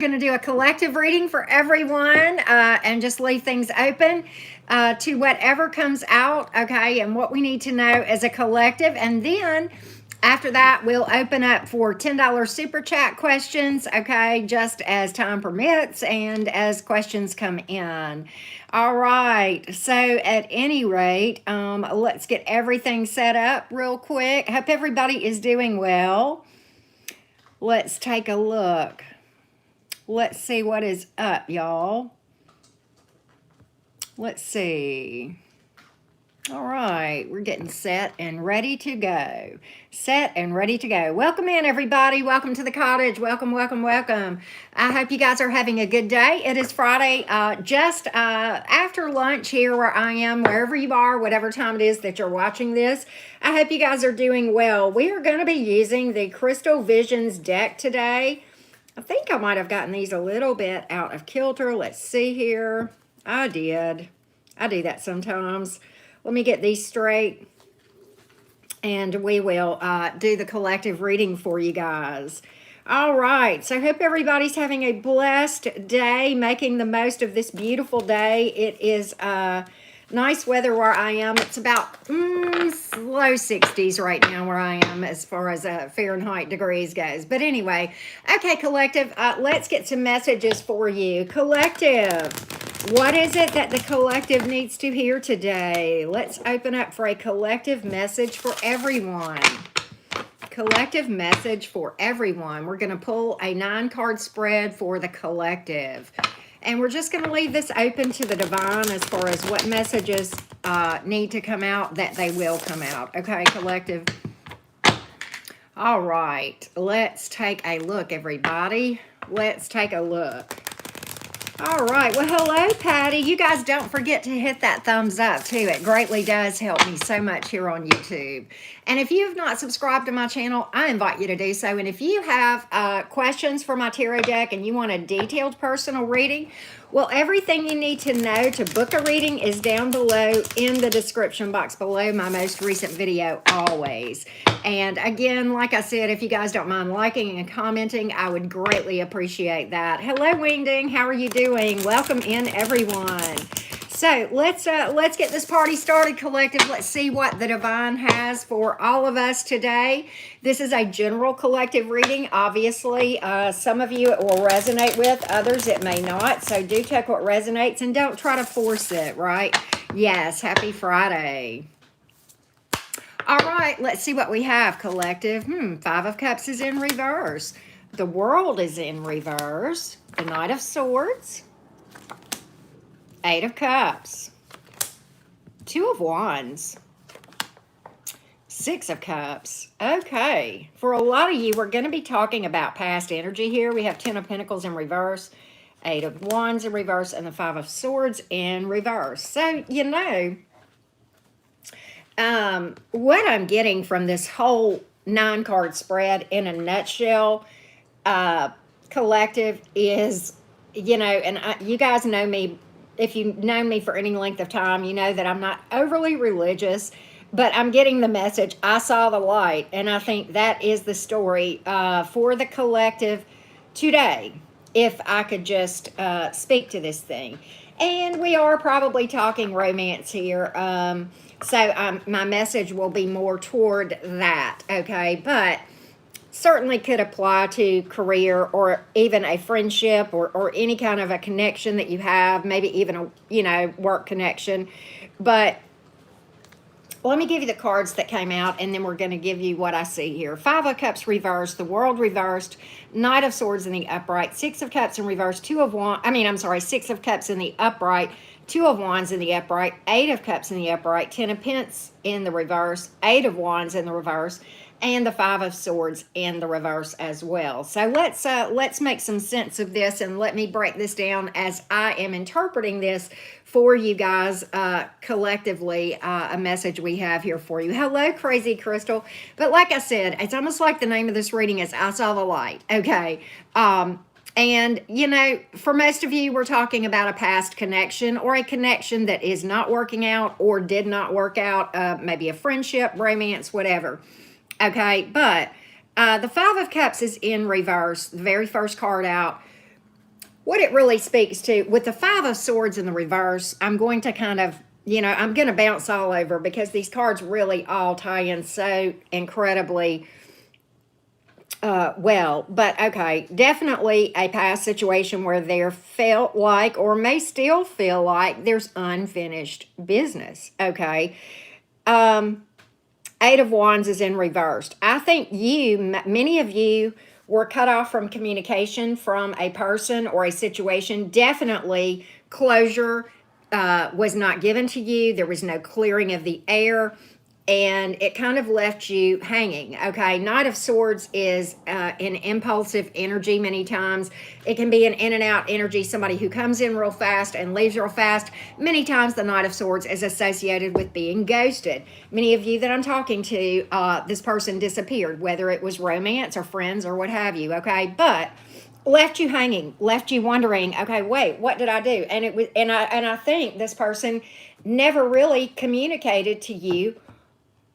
Going to do a collective reading for everyone and just leave things open to whatever comes out, okay, and what we need to know as a collective. And then after that, we'll open up for $10 super chat questions, okay, just as time permits and as questions come in. All right, so at any rate, let's get everything set up real quick. Hope everybody is doing well. Let's take a look. Let's see what is up, y'all. Let's see. All right, we're getting set and ready to go. Set and ready to go. Welcome in, everybody. Welcome to the cottage. Welcome, welcome, welcome. I hope you guys are having a good day. It is Friday, just after lunch here where I am, wherever you are, whatever time it is that you're watching this. I hope you guys are doing well. We are going to be using the Crystal Visions deck today. I think I might have gotten these a little bit out of kilter. Let's see here. I did. I do that sometimes. Let me get these straight. And we will do the collective reading for you guys. All right. So I hope everybody's having a blessed day, making the most of this beautiful day. It is nice weather where I am. It's about low 60s right now where I am as far as Fahrenheit degrees goes. But anyway, okay, collective, let's get some messages for you. Collective, what is it that the collective needs to hear today? Let's open up for a collective message for everyone. Collective message for everyone. We're going to pull a 9-card spread for the collective. And we're just going to leave this open to the divine as far as what messages need to come out, that they will come out. Okay, collective. All right. Let's take a look, everybody. Let's take a look. All right. Well, hello, Patty. You guys don't forget to hit that thumbs up, too. It greatly does help me so much here on YouTube. And if you have not subscribed to my channel, I invite you to do so. And if you have questions for my tarot deck and you want a detailed personal reading, well, everything you need to know to book a reading is down below in the description box below my most recent video, always. And again, like I said, if you guys don't mind liking and commenting, I would greatly appreciate that. Hello, Wingding. How are you doing? Welcome in, everyone. So let's get this party started, collective. Let's see what the divine has for all of us today. This is a general collective reading. Obviously, some of you it will resonate with, others it may not. So do check what resonates and don't try to force it, right? Yes, happy Friday. All right, let's see what we have, collective. 5 of Cups is in reverse. The World is in reverse. The Knight of Swords. 8 of Cups. 2 of Wands. 6 of Cups. Okay. For a lot of you, we're going to be talking about past energy here. We have 10 of Pentacles in reverse. 8 of Wands in reverse. And the 5 of Swords in reverse. So, you know, what I'm getting from this whole 9-card spread in a nutshell, collective, is, you know, and you guys know me. If you know me for any length of time, you know that I'm not overly religious, but I'm getting the message. I saw the light, and I think that is the story for the collective today, if I could just speak to this thing. And we are probably talking romance here, so my message will be more toward that, okay? But certainly could apply to career or even a friendship or any kind of a connection that you have, maybe even a, you know, work connection. But let me give you the cards that came out, and then we're going to give you what I see here. 5 of Cups reversed, the World reversed, Knight of Swords in the upright, 6 of Cups in reverse, 6 of Cups in the upright, 2 of Wands in the upright, 8 of Cups in the upright, 10 of Pentacles in the reverse, 8 of Wands in the reverse, and the 5 of Swords in the reverse as well. So let's make some sense of this, and let me break this down as I am interpreting this for you guys collectively, a message we have here for you. Hello, Crazy Crystal. But like I said, it's almost like the name of this reading is I Saw the Light, okay? And, you know, for most of you, we're talking about a past connection or a connection that is not working out or did not work out, maybe a friendship, romance, whatever. Okay, but the 5 of Cups is in reverse, the very first card out. what it really speaks to with the Five of Swords in the reverse, I'm going to kind of, I'm going to bounce all over because these cards really all tie in so incredibly well. But okay, definitely a past situation where there felt like, or may still feel like, there's unfinished business. Okay. Eight of Wands is in reversed. I think many of you were cut off from communication from a person or a situation. Definitely closure was not given to you. There was no clearing of the air, and it kind of left you hanging. Okay, Knight of Swords is an impulsive energy many times. It can be an in and out energy, somebody who comes in real fast and leaves real fast. Many times the Knight of Swords is associated with being ghosted. Many of you that I'm talking to, this person disappeared, whether it was romance or friends or what have you. Okay, but left you hanging, left you wondering, okay, wait, what did I do? And it was, and I think this person never really communicated to you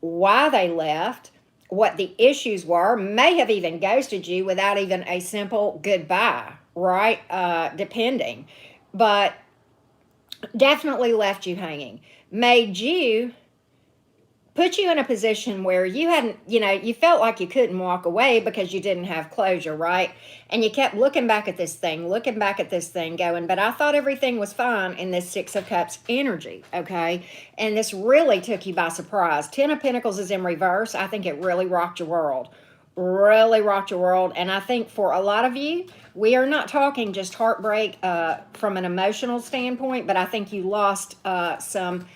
why they left, what the issues were, may have even ghosted you without even a simple goodbye, right? Depending. But definitely left you hanging. Put you in a position where you hadn't, you felt like you couldn't walk away because you didn't have closure, right? And you kept looking back at this thing, going, but I thought everything was fine in this Six of Cups energy, okay? And this really took you by surprise. Ten of Pentacles is in reverse. I think it really rocked your world. Really rocked your world. And I think for a lot of you, we are not talking just heartbreak from an emotional standpoint, but I think you lost some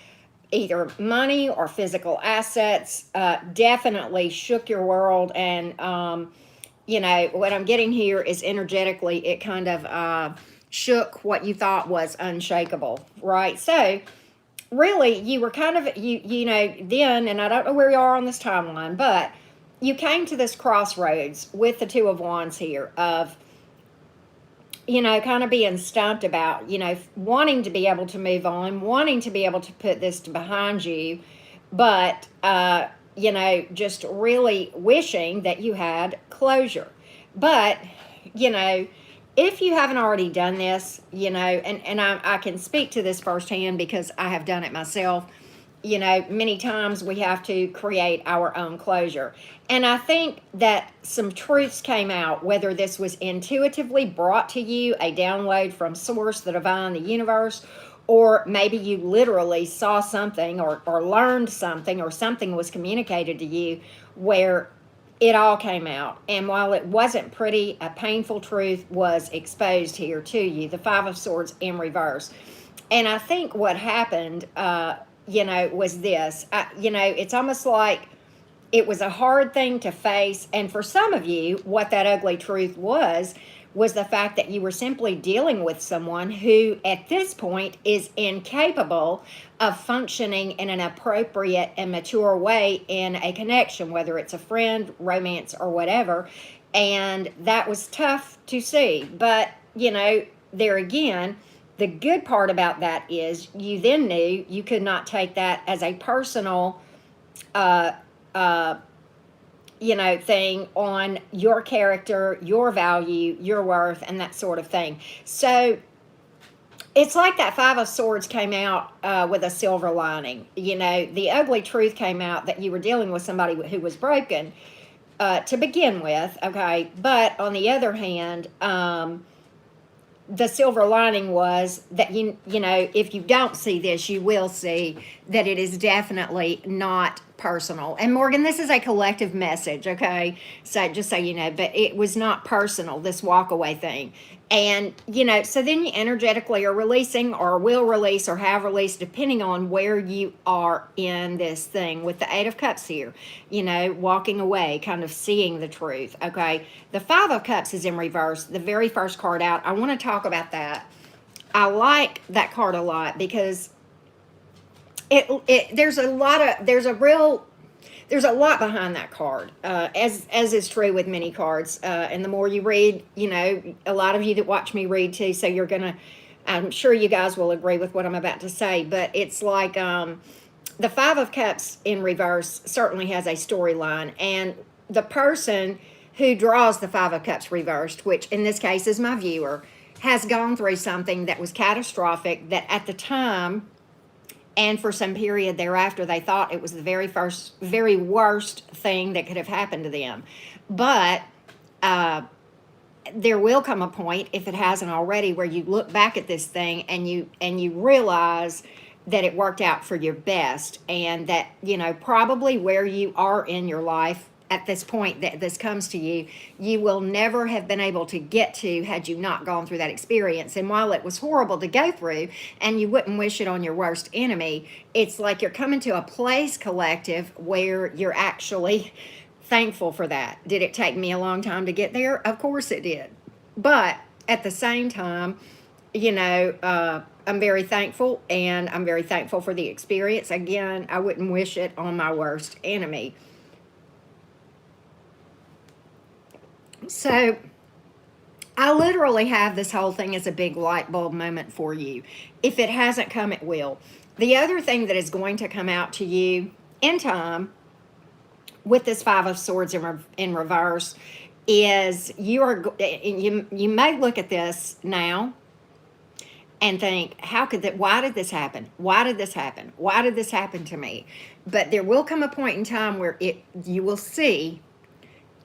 either money or physical assets. Definitely shook your world. And what I'm getting here is energetically it kind of shook what you thought was unshakable, right? So really you were kind of then, and I don't know where you are on this timeline, but you came to this crossroads with the Two of Wands here of kind of being stumped about, wanting to be able to move on, wanting to be able to put this behind you, but, just really wishing that you had closure. But, if you haven't already done this, and I can speak to this firsthand because I have done it myself. Many times we have to create our own closure. And I think that some truths came out, whether this was intuitively brought to you, a download from source, the divine, the universe, or maybe you literally saw something or learned something or something was communicated to you where it all came out. And while it wasn't pretty, a painful truth was exposed here to you. The Five of Swords in reverse. And I think what happened was this. It's almost like it was a hard thing to face. And for some of you, what that ugly truth was the fact that you were simply dealing with someone who, at this point, is incapable of functioning in an appropriate and mature way in a connection, whether it's a friend, romance, or whatever. And that was tough to see. But, there again, the good part about that is you then knew you could not take that as a personal, thing on your character, your value, your worth, and that sort of thing. So it's like that Five of Swords came out with a silver lining. The ugly truth came out that you were dealing with somebody who was broken to begin with, okay? But on the other hand, the silver lining was that, if you don't see this, you will see that it is definitely not personal. And Morgan, this is a collective message, okay? So just so you know, but it was not personal, this walk away thing. And, so then you energetically are releasing or will release or have released, depending on where you are in this thing with the Eight of Cups here, walking away, kind of seeing the truth, okay? The Five of Cups is in reverse, the very first card out. I want to talk about that. I like that card a lot because there's a lot behind that card, as is true with many cards. And the more you read, a lot of you that watch me read too, so I'm sure you guys will agree with what I'm about to say, but it's like the Five of Cups in reverse certainly has a storyline, and the person who draws the Five of Cups reversed, which in this case is my viewer, has gone through something that was catastrophic, that at the time and for some period thereafter they thought it was the very worst thing that could have happened to them. But there will come a point, if it hasn't already, where you look back at this thing and you realize that it worked out for your best, and that, probably where you are in your life at this point that this comes to you, you will never have been able to get to had you not gone through that experience. And while it was horrible to go through, and you wouldn't wish it on your worst enemy, it's like you're coming to a place, collective, where you're actually thankful for that. Did it take me a long time to get there? Of course it did. But at the same time, I'm very thankful, and I'm very thankful for the experience. Again, I wouldn't wish it on my worst enemy. So I literally have this whole thing as a big light bulb moment for you. If it hasn't come, it will. The other thing that is going to come out to you in time with this Five of Swords in reverse is you may look at this now and think, why did this happen? Why did this happen? Why did this happen to me? But there will come a point in time where you will see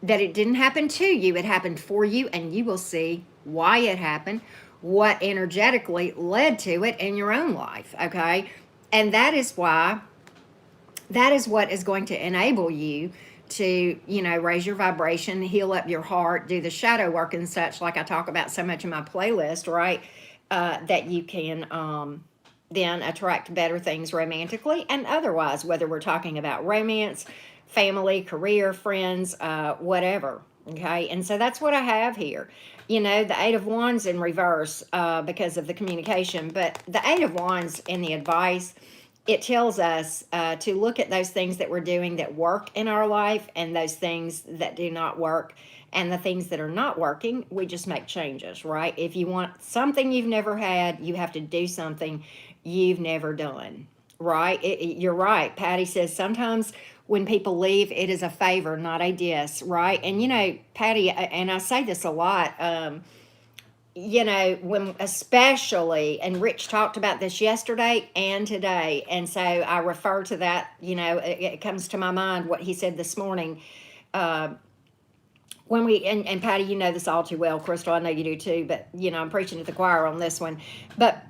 that it didn't happen to you, it happened for you, and you will see why it happened, what energetically led to it in your own life, okay? And that is what is going to enable you to, raise your vibration, heal up your heart, do the shadow work and such, like I talk about so much in my playlist, right? That you can then attract better things romantically and otherwise, whether we're talking about romance, family, career, friends, whatever. Okay. And so that's what I have here. The Eight of Wands in reverse because of the communication, but the Eight of Wands in the advice, it tells us to look at those things that we're doing that work in our life and those things that do not work. And the things that are not working, we just make changes, right? If you want something you've never had, you have to do something you've never done, right? You're right. Patty says sometimes when people leave, it is a favor, not a diss, right? And Patty, and I say this a lot, when especially, and Rich talked about this yesterday and today, and so I refer to that, it comes to my mind what he said this morning. When and Patty, you know this all too well, Crystal, I know you do too, but I'm preaching to the choir on this one. But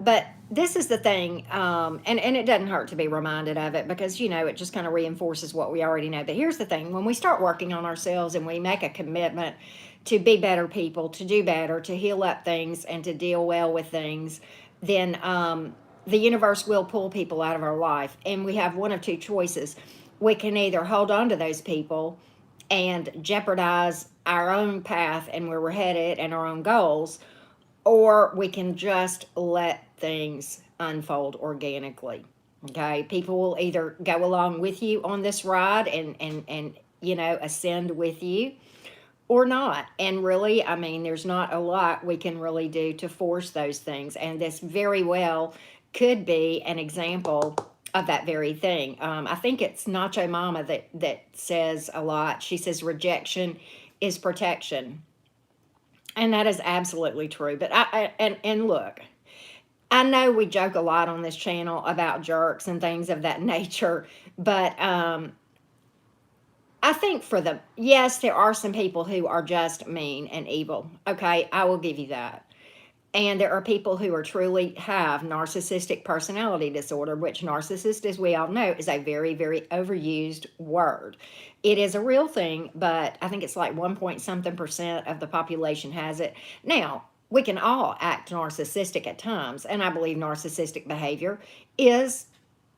this is the thing, and it doesn't hurt to be reminded of it, because it just kind of reinforces what we already know. But here's the thing: when we start working on ourselves and we make a commitment to be better people, to do better, to heal up things, and to deal well with things, then the universe will pull people out of our life, and we have one of two choices. We can either hold on to those people and jeopardize our own path and where we're headed and our own goals, or we can just let things unfold organically. Okay, people will either go along with you on this ride and ascend with you, or not. And really, there's not a lot we can really do to force those things, and this very well could be an example of that very thing. I think it's Nacho Mama that says a lot. She says rejection is protection, and that is absolutely true. But and look, I know we joke a lot on this channel about jerks and things of that nature, but I think yes, there are some people who are just mean and evil. Okay, I will give you that. And there are people who truly have narcissistic personality disorder, which narcissist, as we all know, is a very, very overused word. It is a real thing, but I think it's like 1 point something% of the population has it. Now, we can all act narcissistic at times, and I believe narcissistic behavior is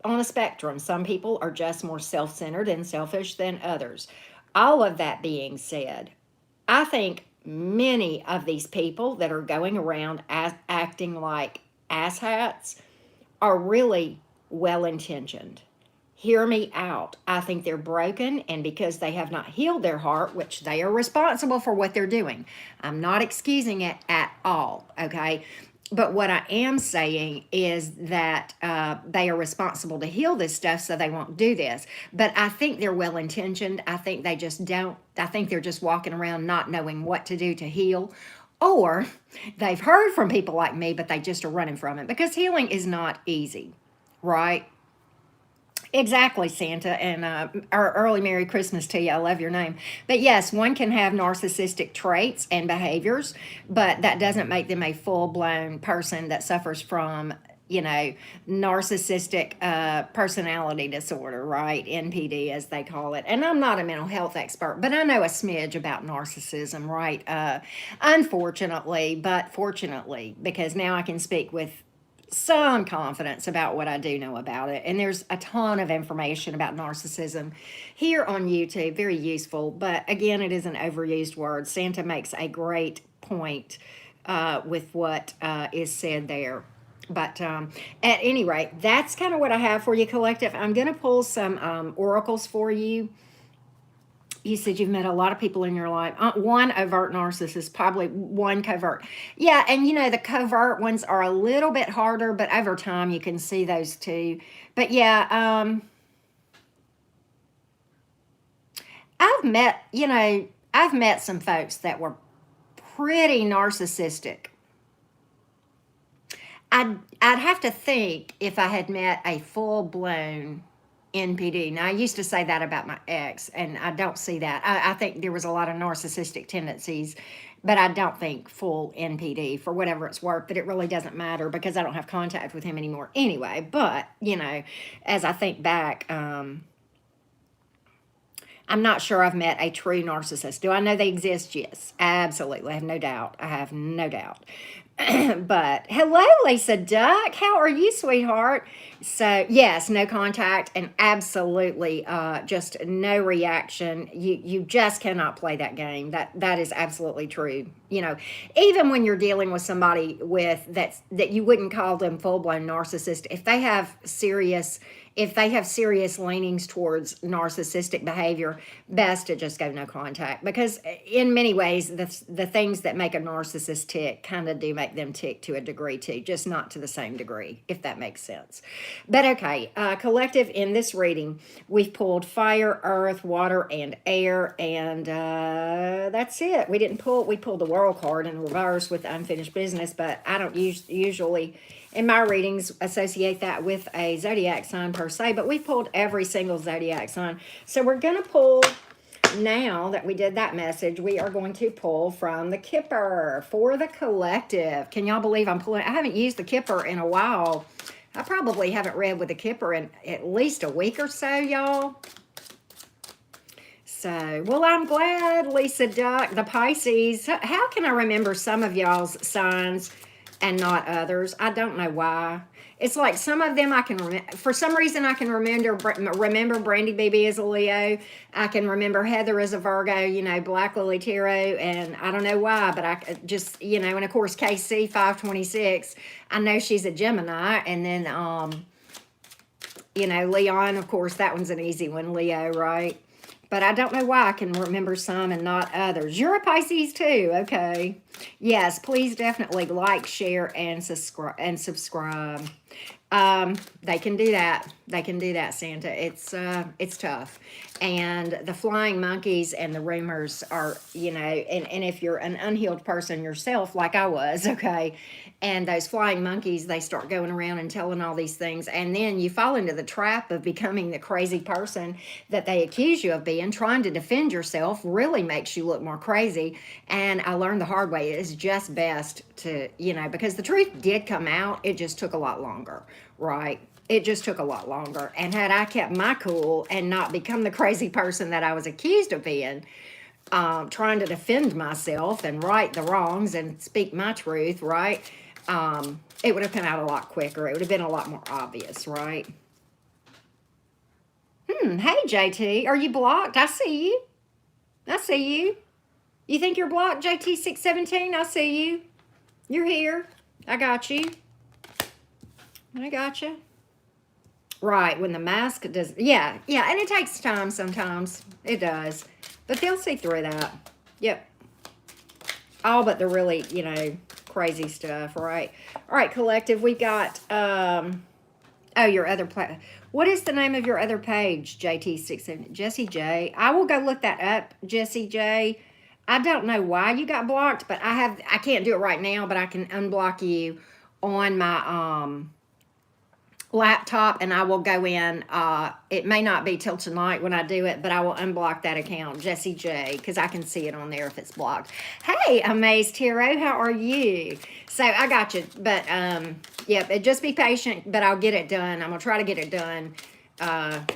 on a spectrum. Some people are just more self-centered and selfish than others. All of that being said, I think many of these people that are going around acting like asshats are really well-intentioned. Hear me out. I think they're broken, and because they have not healed their heart, which they are responsible for what they're doing. I'm not excusing it at all, okay? But what I am saying is that they are responsible to heal this stuff, so they won't do this. But I think they're well-intentioned. I think they just don't. I think they're just walking around not knowing what to do to heal, Or they've heard from people like me, but they just are running from it because healing is not easy, right? Exactly, Santa, and our early Merry Christmas to you. I love your name. But yes, one can have narcissistic traits and behaviors, but that doesn't make them a full blown person that suffers from, you know, narcissistic personality disorder, right? NPD, as they call it. And I'm not a mental health expert, but I know a smidge about narcissism, right? Unfortunately, but fortunately, because now I can speak with some confidence about what I do know about it. And there's a ton of information about narcissism here on YouTube, very useful. But again, it is an overused word. Santa makes a great point with what is said there. But at any rate, that's kind of what I have for you, collective. I'm going to pull some oracles for you. You said you've met a lot of people in your life. One overt narcissist, probably one covert. Yeah, and you know, the covert ones are a little bit harder, but over time you can see those too. But yeah, I've met some folks that were pretty narcissistic. I'd have to think if I had met a full blown NPD. Now, I used to say that about my ex, and I don't see that. I think there was a lot of narcissistic tendencies, but I don't think full NPD for whatever it's worth. But it really doesn't matter because I don't have contact with him anymore anyway. But, you know, as I think back, I'm not sure I've met a true narcissist. Do I know they exist? Yes, absolutely. I have no doubt. I have no doubt. But hello, Lisa Duck. How are you, sweetheart? So yes, no contact and absolutely just no reaction. You just cannot play that game. That is absolutely true. You know, even when you're dealing with somebody with that you wouldn't call them full blown narcissist, if they have serious leanings towards narcissistic behavior, best to just go no contact because in many ways the things that make a narcissist tick kind of do make them tick to a degree too, just not to the same degree, if that makes sense. But okay, collective, in this reading we've pulled fire, earth, water, and air, and that's it. We pulled the world card in reverse with unfinished business, but I don't usually in my readings associate that with a zodiac sign per se, but we pulled every single zodiac sign. So we're going to pull, now that we did that message, we are going to pull from the Kipper for the collective. Can y'all believe I'm pulling? I haven't used the Kipper in a while. I probably haven't read with the Kipper in at least a week or so, y'all. So, well, I'm glad, Lisa Duck, the Pisces. How can I remember some of y'all's signs and not others? I don't know why. It's like some of them I can remember. For some reason, I can remember Brandy BB as a Leo. I can remember Heather as a Virgo, you know, Black Lily Tarot, and I don't know why, but I just, you know, and of course, KC 526, I know she's a Gemini, and then, you know, Leon, of course, that one's an easy one, Leo, right? But I don't know why I can remember some and not others. You're a Pisces too, okay. Yes, please definitely like, share, and subscribe. They can do that. They can do that, Santa. It's tough. And the flying monkeys and the rumors are, you know, and if you're an unhealed person yourself, like I was, okay, and those flying monkeys, they start going around and telling all these things, and then you fall into the trap of becoming the crazy person that they accuse you of being. Trying to defend yourself really makes you look more crazy. And I learned the hard way, it's just best to, you know, because the truth did come out, it just took a lot longer, right? It just took a lot longer. And had I kept my cool and not become the crazy person that I was accused of being, trying to defend myself and right the wrongs and speak my truth, right? It would have come out a lot quicker. It would have been a lot more obvious, right? Hey, JT, are you blocked? I see you. I see you. You think you're blocked, JT617? I see you. You're here. I got you. I got you. Right, when the mask does, yeah, and it takes time sometimes. It does. But they'll see through that. Yep. All but the really, you know, crazy stuff, right? All right, collective, we got, your other what is the name of your other page, JT67? Jessie J. I will go look that up, Jessie J. I don't know why you got blocked, but I can't do it right now, but I can unblock you on my laptop, and I will go in. It may not be till tonight when I do it, but I will unblock that account, Jessie J, because I can see it on there if it's blocked. Hey, Amazed Hero, how are you? So I got you, but yep, just be patient, but I'll get it done. I'm gonna try to get it done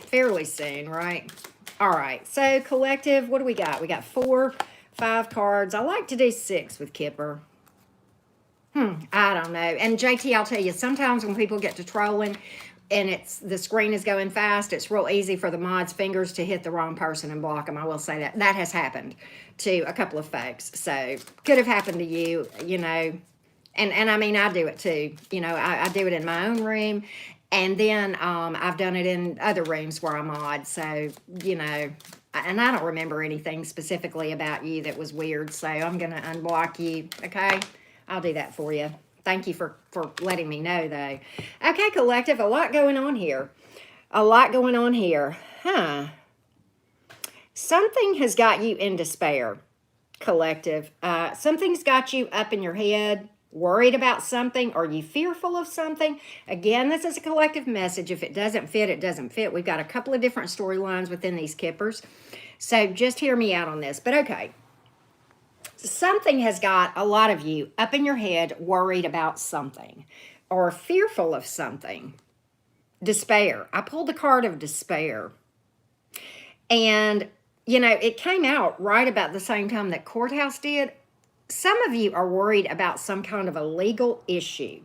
fairly soon, right? All right, so collective, what do we got? We got 4, 5 cards. I like to do 6 with Kipper. I don't know. And JT, I'll tell you, sometimes when people get to trolling and the screen is going fast, it's real easy for the mod's fingers to hit the wrong person and block them. I will say that. That has happened to a couple of folks. So could have happened to you, you know. And I mean, I do it too. You know, I do it in my own room. And then I've done it in other rooms where I'm mod. So, you know, and I don't remember anything specifically about you that was weird. So I'm going to unblock you, okay? I'll do that for you. Thank you for letting me know, though. Okay, collective, a lot going on here. A lot going on here. Something has got you in despair, collective. Something's got you up in your head, worried about something. Are you fearful of something? Again, this is a collective message. If it doesn't fit, it doesn't fit. We've got a couple of different storylines within these Kippers. So just hear me out on this. But okay. Something has got a lot of you up in your head worried about something or fearful of something. Despair. I pulled the card of despair. And, you know, it came out right about the same time that Courthouse did. Some of you are worried about some kind of a legal issue.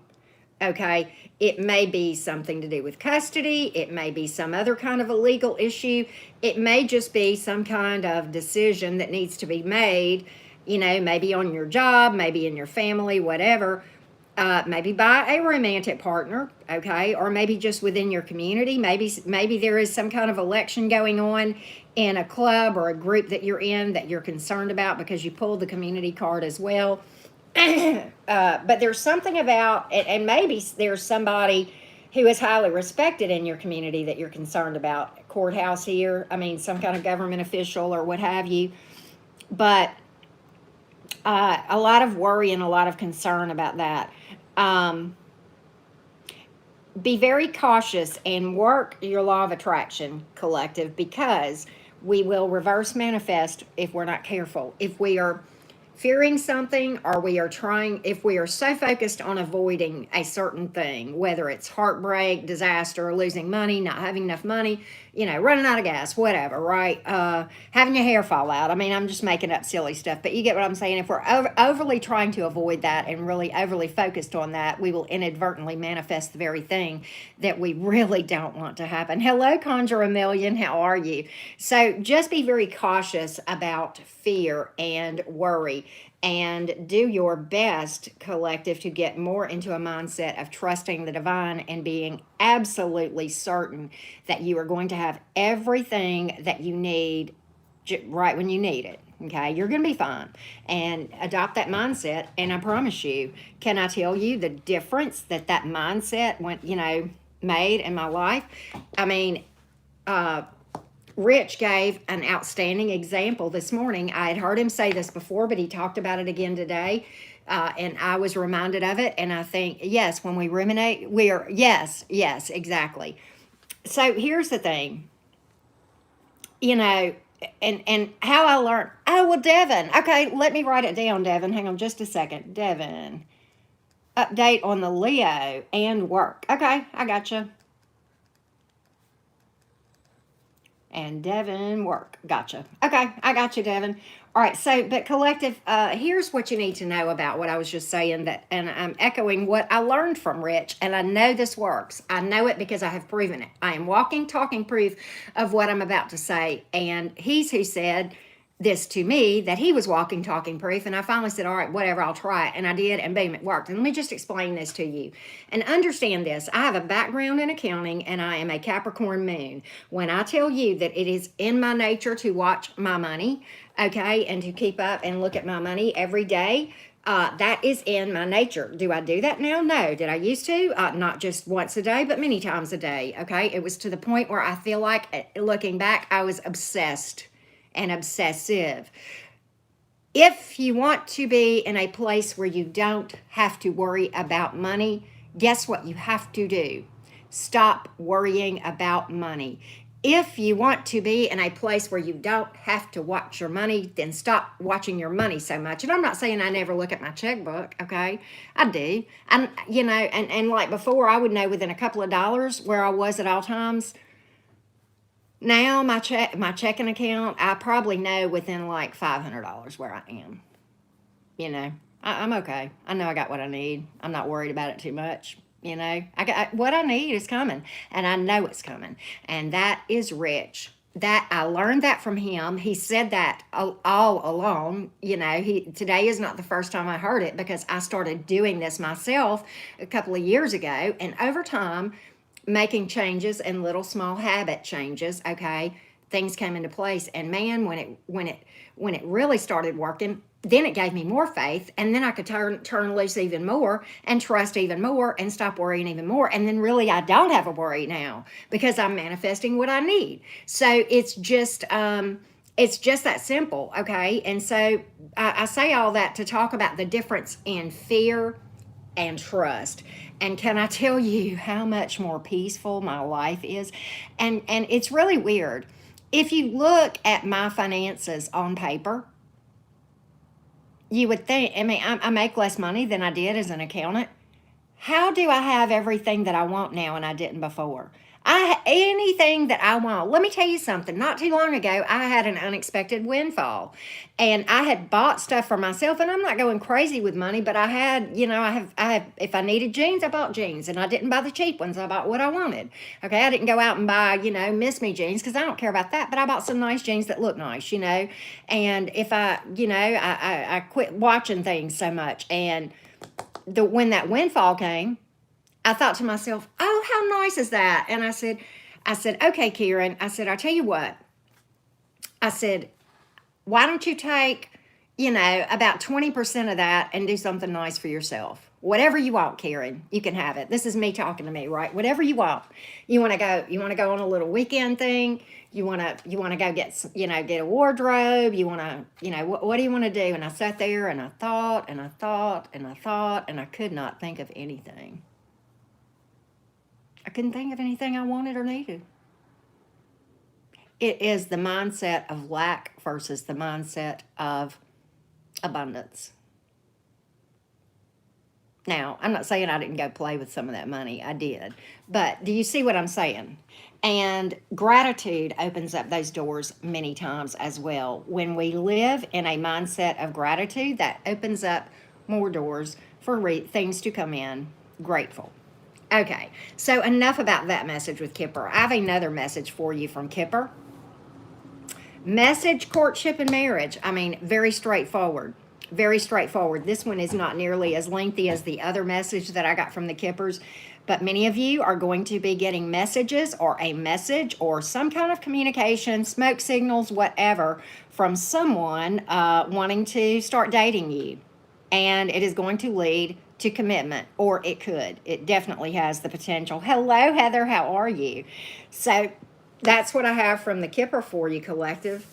Okay, it may be something to do with custody. It may be some other kind of a legal issue. It may just be some kind of decision that needs to be made. You know, maybe on your job, maybe in your family, whatever, maybe by a romantic partner, okay, or maybe just within your community. Maybe there is some kind of election going on in a club or a group that you're in that you're concerned about because you pulled the community card as well. But there's something about it, and maybe there's somebody who is highly respected in your community that you're concerned about. Courthouse here, I mean, some kind of government official or what have you. But a lot of worry and a lot of concern about that. Be very cautious and work your law of attraction, collective, because we will reverse manifest if we're not careful. If we are fearing something, or if we are so focused on avoiding a certain thing, whether it's heartbreak, disaster, losing money, not having enough money, you know, running out of gas, whatever, right? Having your hair fall out. I mean, I'm just making up silly stuff, but you get what I'm saying. If we're overly trying to avoid that and really overly focused on that, we will inadvertently manifest the very thing that we really don't want to happen. Hello, Conjure a Million. How are you? So just be very cautious about fear and worry. And do your best, collective, to get more into a mindset of trusting the divine and being absolutely certain that you are going to have everything that you need right when you need it. Okay, you're going to be fine. And adopt that mindset. And I promise you, can I tell you the difference that mindset made in my life? I mean, Rich gave an outstanding example this morning. I had heard him say this before, but he talked about it again today. And I was reminded of it. And I think, yes, when we ruminate, yes, exactly. So here's the thing, you know, and how I learned. Oh, well, Devin. Okay, let me write it down, Devin. Hang on just a second. Devin, update on the Leo and work. Okay, I got you. And Devin, work. Gotcha. Okay, I got you, Devin. All right, so, but collective, here's what you need to know about what I was just saying, and I'm echoing what I learned from Rich, and I know this works. I know it because I have proven it. I am walking, talking proof of what I'm about to say, and he's who said this to me, that he was walking, talking proof, and I finally said, all right, whatever, I'll try it, and I did, and boom, it worked. And let me just explain this to you, and understand this. I have a background in accounting, and I am a Capricorn moon. When I tell you that it is in my nature to watch my money, okay, and to keep up and look at my money every day, that is in my nature. Do I do that now? No. Did I used to? Not just once a day, but many times a day, okay? It was to the point where I feel like, looking back, I was obsessed and obsessive. If you want to be in a place where you don't have to worry about money, guess what you have to do? Stop worrying about money. If you want to be in a place where you don't have to watch your money, then stop watching your money so much. And I'm not saying I never look at my checkbook, okay? I do. And, you know, and like before, I would know within a couple of dollars where I was at all times. Now my checking account, I probably know within like $500 where I am. You know, I'm okay. I know I got what I need. I'm not worried about it too much. You know, what I need is coming, and I know it's coming, and that is rich. That I learned that from him. He said that all along. You know, today is not the first time I heard it, because I started doing this myself a couple of years ago, and over time, making changes and little small habit changes. Okay, things came into place, and man, when it really started working, then it gave me more faith, and then I could turn loose even more and trust even more and stop worrying even more. And then really I don't have a worry now, because I'm manifesting what I need. So it's just that simple. Okay. And so I say all that to talk about the difference in fear and trust. And can I tell you how much more peaceful my life is? And it's really weird. If you look at my finances on paper, you would think, I mean, I make less money than I did as an accountant. How do I have everything that I want now and I didn't before? Anything that I want. Let me tell you something. Not too long ago, I had an unexpected windfall, and I had bought stuff for myself. And I'm not going crazy with money, but I had, you know, I have. If I needed jeans, I bought jeans, and I didn't buy the cheap ones. I bought what I wanted. Okay, I didn't go out and buy, you know, Miss Me jeans, because I don't care about that. But I bought some nice jeans that look nice, you know. And if I, you know, I quit watching things so much, and when that windfall came, I thought to myself, oh, how nice is that? And I said, okay, Karen, I said, I'll tell you what. I said, why don't you take, you know, about 20% of that and do something nice for yourself? Whatever you want, Karen, you can have it. This is me talking to me, right? Whatever you want. You want to go on a little weekend thing. You want to go get some, you know, get a wardrobe. You want to, you know, what do you want to do? And I sat there and I thought and I thought and I thought, and I could not think of anything. I couldn't think of anything I wanted or needed. It is the mindset of lack versus the mindset of abundance. Now, I'm not saying I didn't go play with some of that money. I did. But do you see what I'm saying? And gratitude opens up those doors many times as well. When we live in a mindset of gratitude, that opens up more doors for things to come in. Grateful. Okay, so enough about that message with Kipper. I have another message for you from Kipper. Message, courtship, and marriage. I mean, very straightforward. Very straightforward. This one is not nearly as lengthy as the other message that I got from the Kippers, but many of you are going to be getting messages or a message or some kind of communication, smoke signals, whatever, from someone wanting to start dating you. And it is going to lead to commitment, or it could. It definitely has the potential. Hello, Heather. How are you? So that's what I have from the Kipper for you, collective.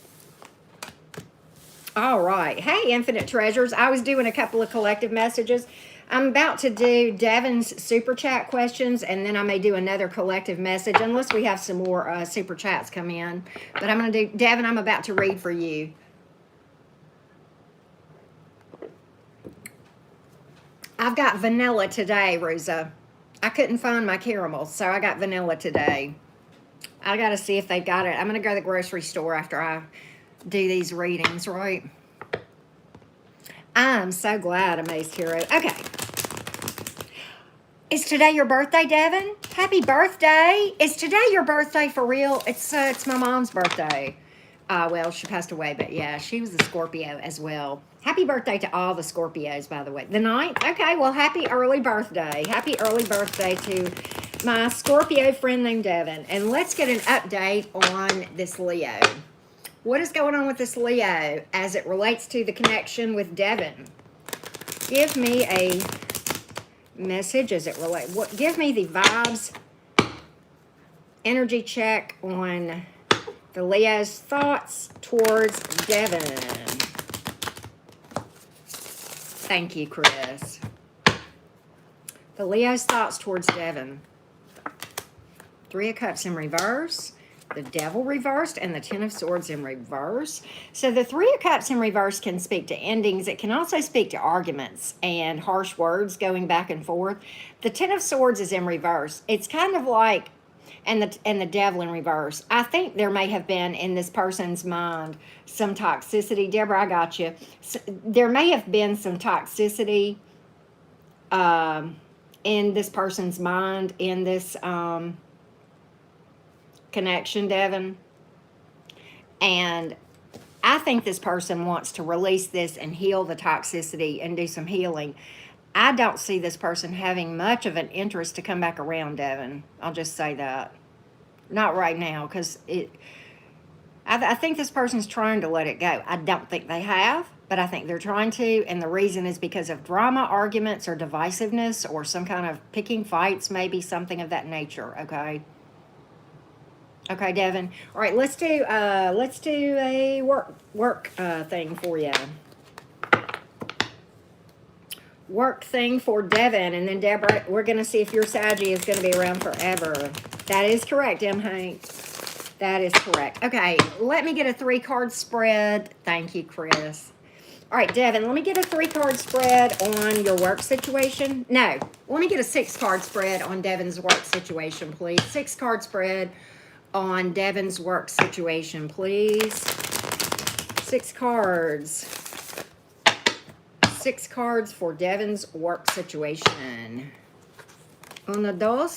All right. Hey, Infinite Treasures. I was doing a couple of collective messages. I'm about to do Devin's Super Chat questions, and then I may do another collective message, unless we have some more Super Chats come in. But I'm going to do, Devin, I'm about to read for you. I've got vanilla today, Rosa. I couldn't find my caramel, so I got vanilla today. I got to see if they've got it. I'm going to go to the grocery store after I do these readings, right? I'm so glad, Amazed Hero. Okay. Is today your birthday, Devin? Happy birthday. Is today your birthday for real? It's my mom's birthday. Well, she passed away, but yeah, she was a Scorpio as well. Happy birthday to all the Scorpios, by the way. The 9th? Okay, well, happy early birthday. Happy early birthday to my Scorpio friend named Devin. And let's get an update on this Leo. What is going on with this Leo as it relates to the connection with Devin? Give me a message as it relates. Give me the vibes, energy check on the Leo's thoughts towards Devin. Thank you, Chris. The Leo's thoughts towards Devin. Three of Cups in reverse, the Devil reversed, and the Ten of Swords in reverse. So the Three of Cups in reverse can speak to endings. It can also speak to arguments and harsh words going back and forth. The Ten of Swords is in reverse. It's kind of like, and the Devil in reverse. I think there may have been in this person's mind some toxicity. Deborah, I got you. So there may have been some toxicity in this person's mind, in this connection, Devin. And I think this person wants to release this and heal the toxicity and do some healing. I don't see this person having much of an interest to come back around, Devin. I'll just say that. Not right now, because I think this person's trying to let it go. I don't think they have, but I think they're trying to, and the reason is because of drama, arguments, or divisiveness, or some kind of picking fights, maybe something of that nature, okay? Okay, Devin. All right, let's do a work thing for you. Work thing for Devin, and then Deborah, we're going to see if your Saggy is going to be around forever. That is correct, M. Hank. That is correct. Okay, let me get a 3-card spread. Thank you, Chris. All right, Devin, let me get a 3-card spread on your work situation. No, let me get a 6-card spread on Devin's work situation, please. 6-card spread on Devin's work situation, please. 6 cards. 6 cards for Devin's work situation. 1, 2,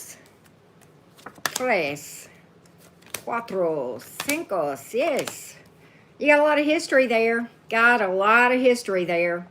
3, 4, 5, 6. You got a lot of history there. Got a lot of history there.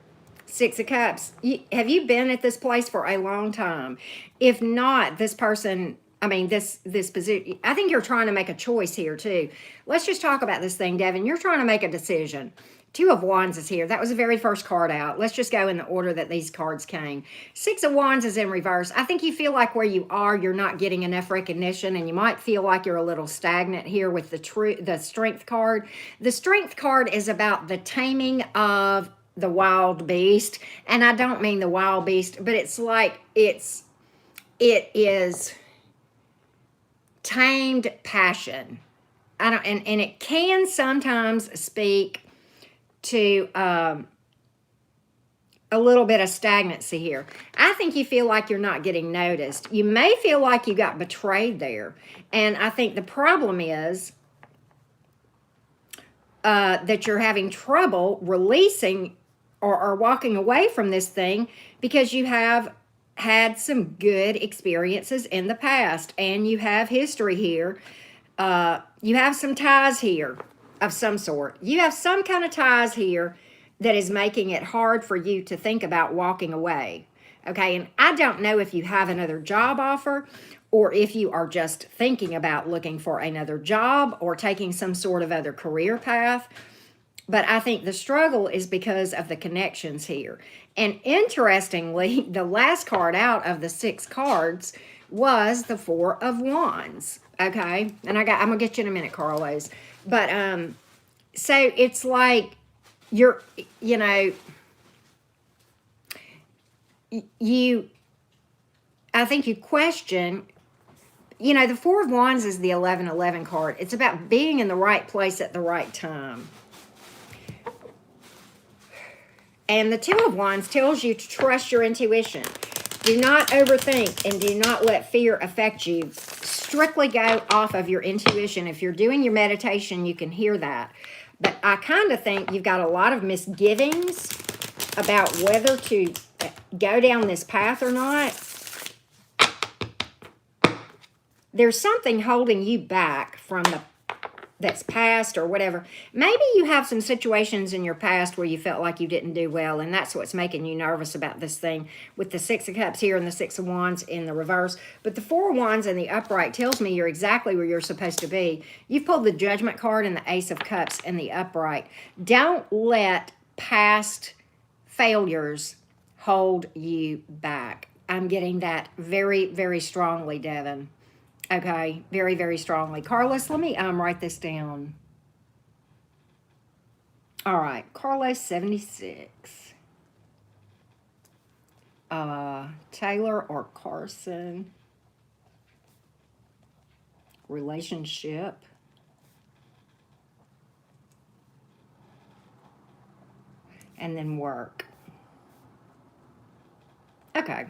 6 of Cups. Have you been at this place for a long time? If not, this person, I mean, this position, I think you're trying to make a choice here too. Let's just talk about this thing, Devin. You're trying to make a decision. 2 of Wands is here. That was the very first card out. Let's just go in the order that these cards came. 6 of Wands is in reverse. I think you feel like where you are, you're not getting enough recognition, and you might feel like you're a little stagnant here with the Strength card. The Strength card is about the taming of the wild beast, and I don't mean the wild beast, but it's like it is tamed passion. And it can sometimes speak to a little bit of stagnancy here. I think you feel like you're not getting noticed. You may feel like you got betrayed there. And I think the problem is that you're having trouble releasing or walking away from this thing because you have had some good experiences in the past and you have history here. You have some ties here of some sort. You have some kind of ties here that is making it hard for you to think about walking away. Okay, and I don't know if you have another job offer or if you are just thinking about looking for another job or taking some sort of other career path. But I think the struggle is because of the connections here. And interestingly, the last card out of the 6 cards was the 4 of Wands. Okay, and I'm gonna get you in a minute, Carlos. But so it's like you're, you know, I think you question, you know, the 4 of Wands is the 11-11 card. It's about being in the right place at the right time. And the 2 of Wands tells you to trust your intuition. Do not overthink and do not let fear affect you. Strictly go off of your intuition. If you're doing your meditation, you can hear that. But I kind of think you've got a lot of misgivings about whether to go down this path or not. There's something holding you back from that's past or whatever. Maybe you have some situations in your past where you felt like you didn't do well, and that's what's making you nervous about this thing with the 6 of Cups here and the 6 of Wands in the reverse. But the 4 of Wands in the upright tells me you're exactly where you're supposed to be. You've pulled the Judgment card and the Ace of Cups in the upright. Don't let past failures hold you back. I'm getting that very, very strongly, Devin. Okay, very, very strongly. Carlos, let me write this down. All right, Carlos 76. Taylor or Carson. Relationship. And then work. Okay.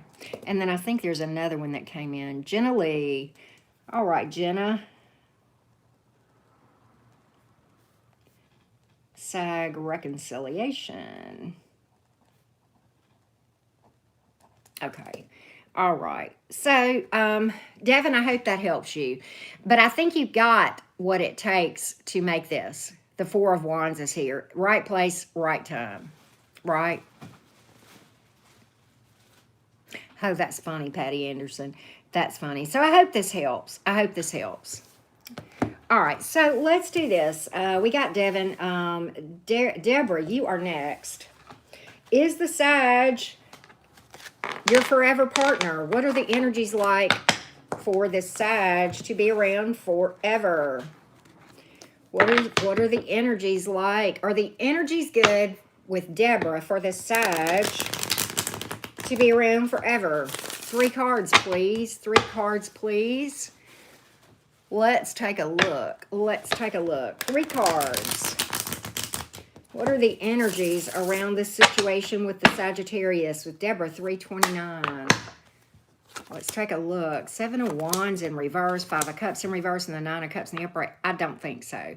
And then I think there's another one that came in. Jenna Lee. All right, Jenna. SAG reconciliation. Okay. All right. So, Devin, I hope that helps you. But I think you've got what it takes to make this. The Four of Wands is here. Right place, right time. Right? Oh, that's funny, Patty Anderson. That's funny. So I hope this helps. I hope this helps. All right, so let's do this. We got Devin. Deborah, you are next. Is the Sag your forever partner? What are the energies like for this Sag to be around forever? What are the energies like? Are the energies good with Deborah for this Sag to be around forever? 3 cards, please. 3 cards, please. Let's take a look. Let's take a look. 3 cards. What are the energies around this situation with the Sagittarius, with Deborah, 329? Let's take a look. 7 of Wands in reverse, 5 of Cups in reverse, and the 9 of Cups in the upright. I don't think so.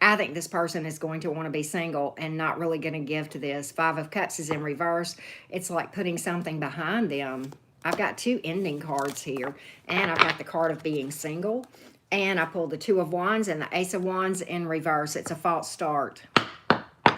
I think this person is going to want to be single and not really going to give to this. 5 of Cups is in reverse. It's like putting something behind them. I've got 2 ending cards here, and I've got the card of being single, and I pulled the 2 of Wands and the Ace of Wands in reverse. It's a false start.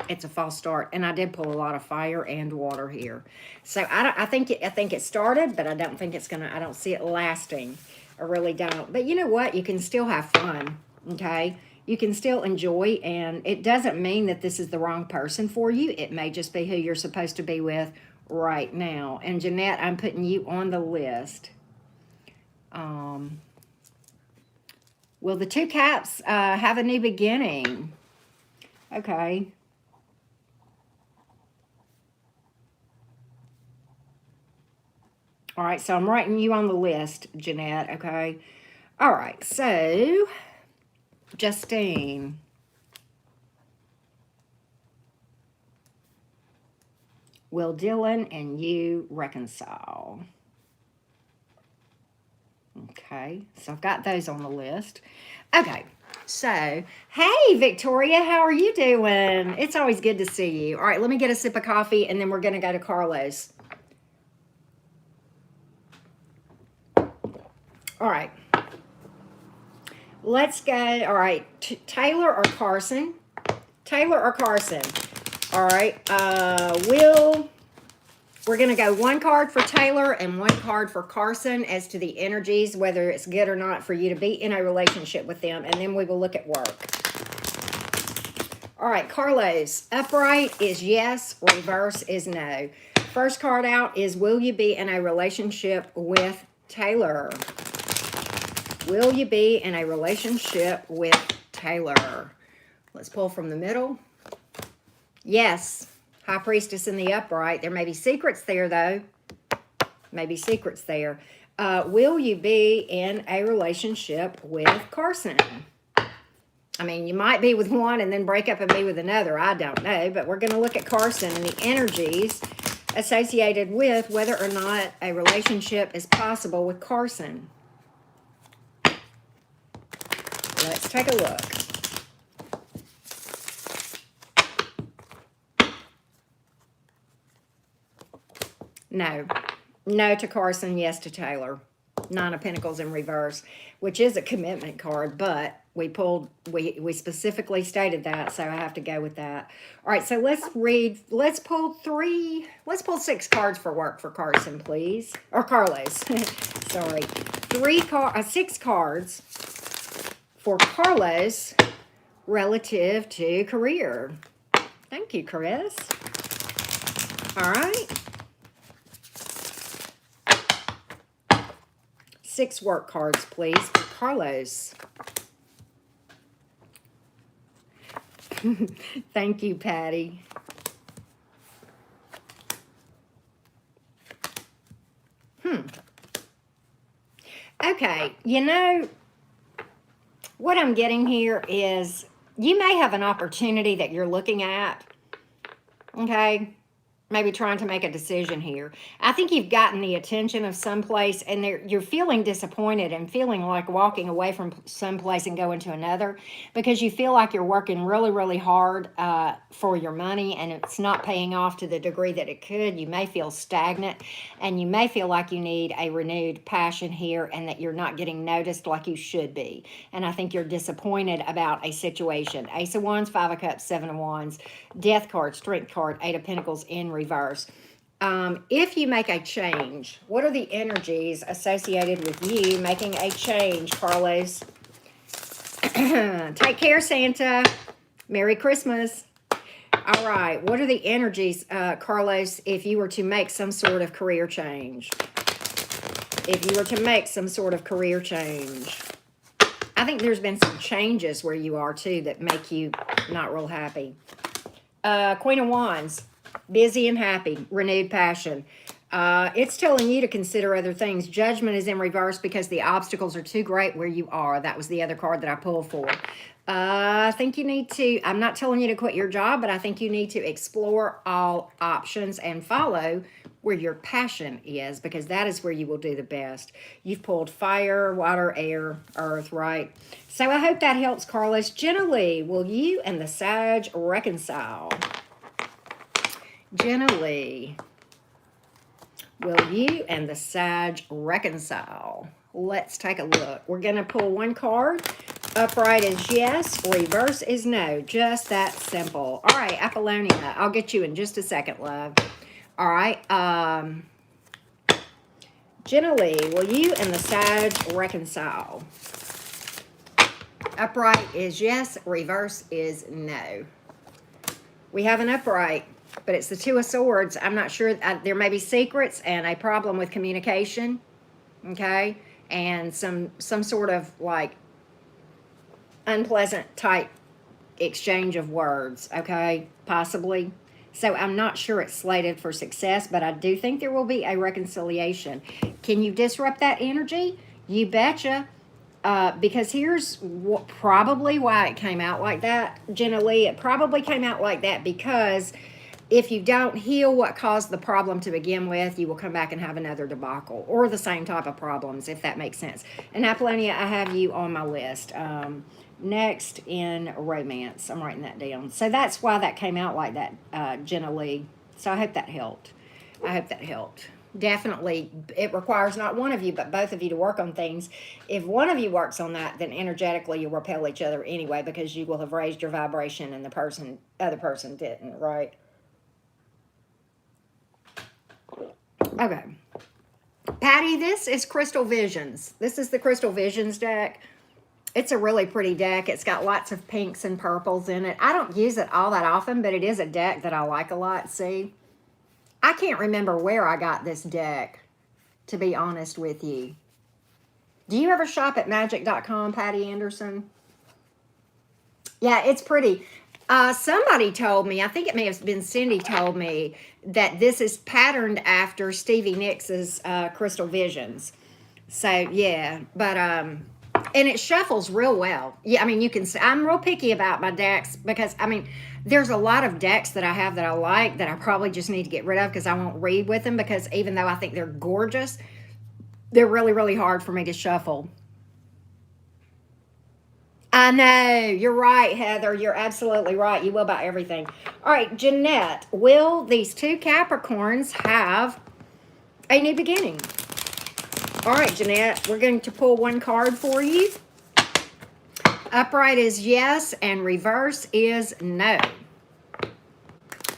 It's a false start, and I did pull a lot of fire and water here. So I think it started, but I don't think it's gonna. I don't see it lasting. I really don't. But you know what? You can still have fun. Okay, you can still enjoy, and it doesn't mean that this is the wrong person for you. It may just be who you're supposed to be with right now. And Jeanette, I'm putting you on the list. Will the 2 Caps have a new beginning? Okay. All right, so I'm writing you on the list, Jeanette, okay? All right, so, Justine. Will Dylan and you reconcile? Okay, so I've got those on the list. Okay, so, hey, Victoria, how are you doing? It's always good to see you. All right, let me get a sip of coffee, and then we're going to go to Carlos. All right. Let's go. All right. Taylor or Carson? Taylor or Carson? All right. We're going to go 1 card for Taylor and 1 card for Carson as to the energies, whether it's good or not for you to be in a relationship with them. And then we will look at work. All right. Carlos, upright is yes. Reverse is no. First card out is, will you be in a relationship with Taylor? Will you be in a relationship with Taylor? Let's pull from the middle. Yes. High Priestess in the upright. There may be secrets there, though. Maybe secrets there. Will you be in a relationship with Carson? I mean, you might be with one and then break up and be with another. I don't know. But we're going to look at Carson and the energies associated with whether or not a relationship is possible with Carson. Let's take a look. No. No to Carson, yes to Taylor. 9 of Pentacles in reverse, which is a commitment card, but we specifically stated that, so I have to go with that. All right, so let's pull 6 cards for work for Carson, please. Or Carlos. Sorry. 6 cards for Carlos relative to career. Thank you, Chris. All right. 6 work cards, please, for Carlos. Thank you, Patty. Okay, you know, what I'm getting here is you may have an opportunity that you're looking at, okay? Maybe trying to make a decision here. I think you've gotten the attention of someplace and you're feeling disappointed and feeling like walking away from someplace and going to another because you feel like you're working really, really hard for your money and it's not paying off to the degree that it could. You may feel stagnant and you may feel like you need a renewed passion here and that you're not getting noticed like you should be. And I think you're disappointed about a situation. Ace of Wands, Five of Cups, Seven of Wands, Death card, Strength card, Eight of Pentacles in reverse. If you make a change, what are the energies associated with you making a change, Carlos? Take care, Santa. Merry Christmas. All right. What are the energies, Carlos, if you were to make some sort of career change? If you were to make some sort of career change. I think there's been some changes where you are, too, that make you not real happy. Queen of Wands. Busy and happy, renewed passion. It's telling you to consider other things. Judgment is in reverse because the obstacles are too great where you are. That was the other card that I pulled for. I think you need to, I'm not telling you to quit your job, but I think you need to explore all options and follow where your passion is because that is where you will do the best. You've pulled fire, water, air, earth, right? So I hope that helps, Carlos. Generally, will you and the Sag reconcile? Generally, will you and the Sag reconcile? Let's take a look. We're going to pull one card. Upright is yes, reverse is no. Just that simple. All right, Apollonia, I'll get you in just a second, love. All right. Generally, will you and the Sag reconcile? Upright is yes, reverse is no. We have an upright. But it's the Two of Swords. I'm not sure. There may be secrets and a problem with communication. Okay? And some sort of like unpleasant type exchange of words. Okay? Possibly. So I'm not sure it's slated for success, but I do think there will be a reconciliation. Can you disrupt that energy? You betcha. Because here's probably why it came out like that, Jenna-Lee. It probably came out like that because if you don't heal what caused the problem to begin with, you will come back and have another debacle or the same type of problems, if that makes sense. And Apollonia, I have you on my list. Next in romance. I'm writing that down. So that's why that came out like that, Jenna-Lee. So I hope that helped. I hope that helped. Definitely, it requires not one of you, but both of you to work on things. If one of you works on that, then energetically you'll repel each other anyway because you will have raised your vibration and the other person didn't, right? Okay. Patty, this is Crystal Visions. This is the Crystal Visions deck. It's a really pretty deck. It's got lots of pinks and purples in it. I don't use it all that often, but it is a deck that I like a lot. See? I can't remember where I got this deck, to be honest with you. Do you ever shop at magic.com, Patty Anderson? Yeah, it's pretty. Somebody told me, I think it may have been Cindy told me, that this is patterned after Stevie Nicks' Crystal Visions. So, yeah. But, and it shuffles real well. Yeah, I mean, you can see, I'm real picky about my decks because, I mean, there's a lot of decks that I have that I like that I probably just need to get rid of because I won't read with them because even though I think they're gorgeous, they're really, really hard for me to shuffle. I know. You're right, Heather. You're absolutely right. You will about everything. All right, Jeanette, will these two Capricorns have a new beginning? All right, Jeanette, we're going to pull one card for you. Upright is yes, and reverse is no.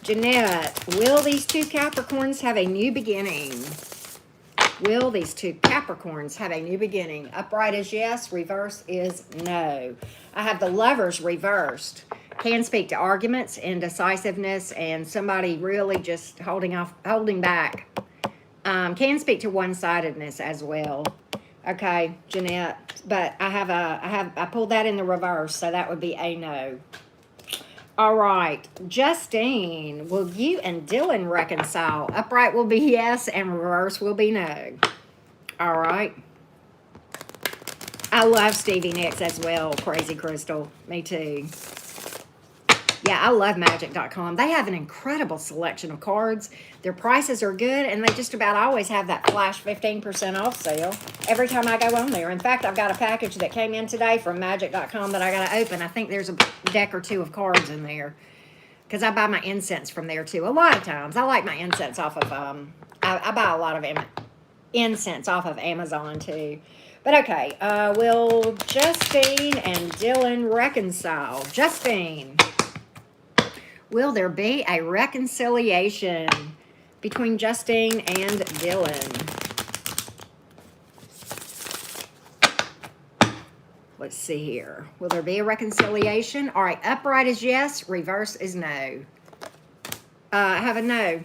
Jeanette, will these two Capricorns have a new beginning? Will these two Capricorns have a new beginning? Upright is yes, reverse is no. I have the Lovers reversed. Can speak to arguments, indecisiveness, and somebody really just holding back. Can speak to one-sidedness as well. Okay, Jeanette, but I pulled that in the reverse, so that would be a no. All right, Justine, will you and Dylan reconcile? Upright will be yes, and reverse will be no. All right. I love Stevie Nicks as well, Crazy Crystal. Me too. Yeah, I love magic.com. They have an incredible selection of cards. Their prices are good, and they just about always have that flash 15% off sale every time I go on there. In fact, I've got a package that came in today from magic.com that I got to open. I think there's a deck or two of cards in there because I buy my incense from there too. A lot of times. I like my incense off of, I buy a lot of incense off of Amazon too. But okay, will Justine and Dylan reconcile? Justine, will there be a reconciliation between Justine and Dylan? Let's see here. Will there be a reconciliation? All right, upright is yes, reverse is no. I have a no.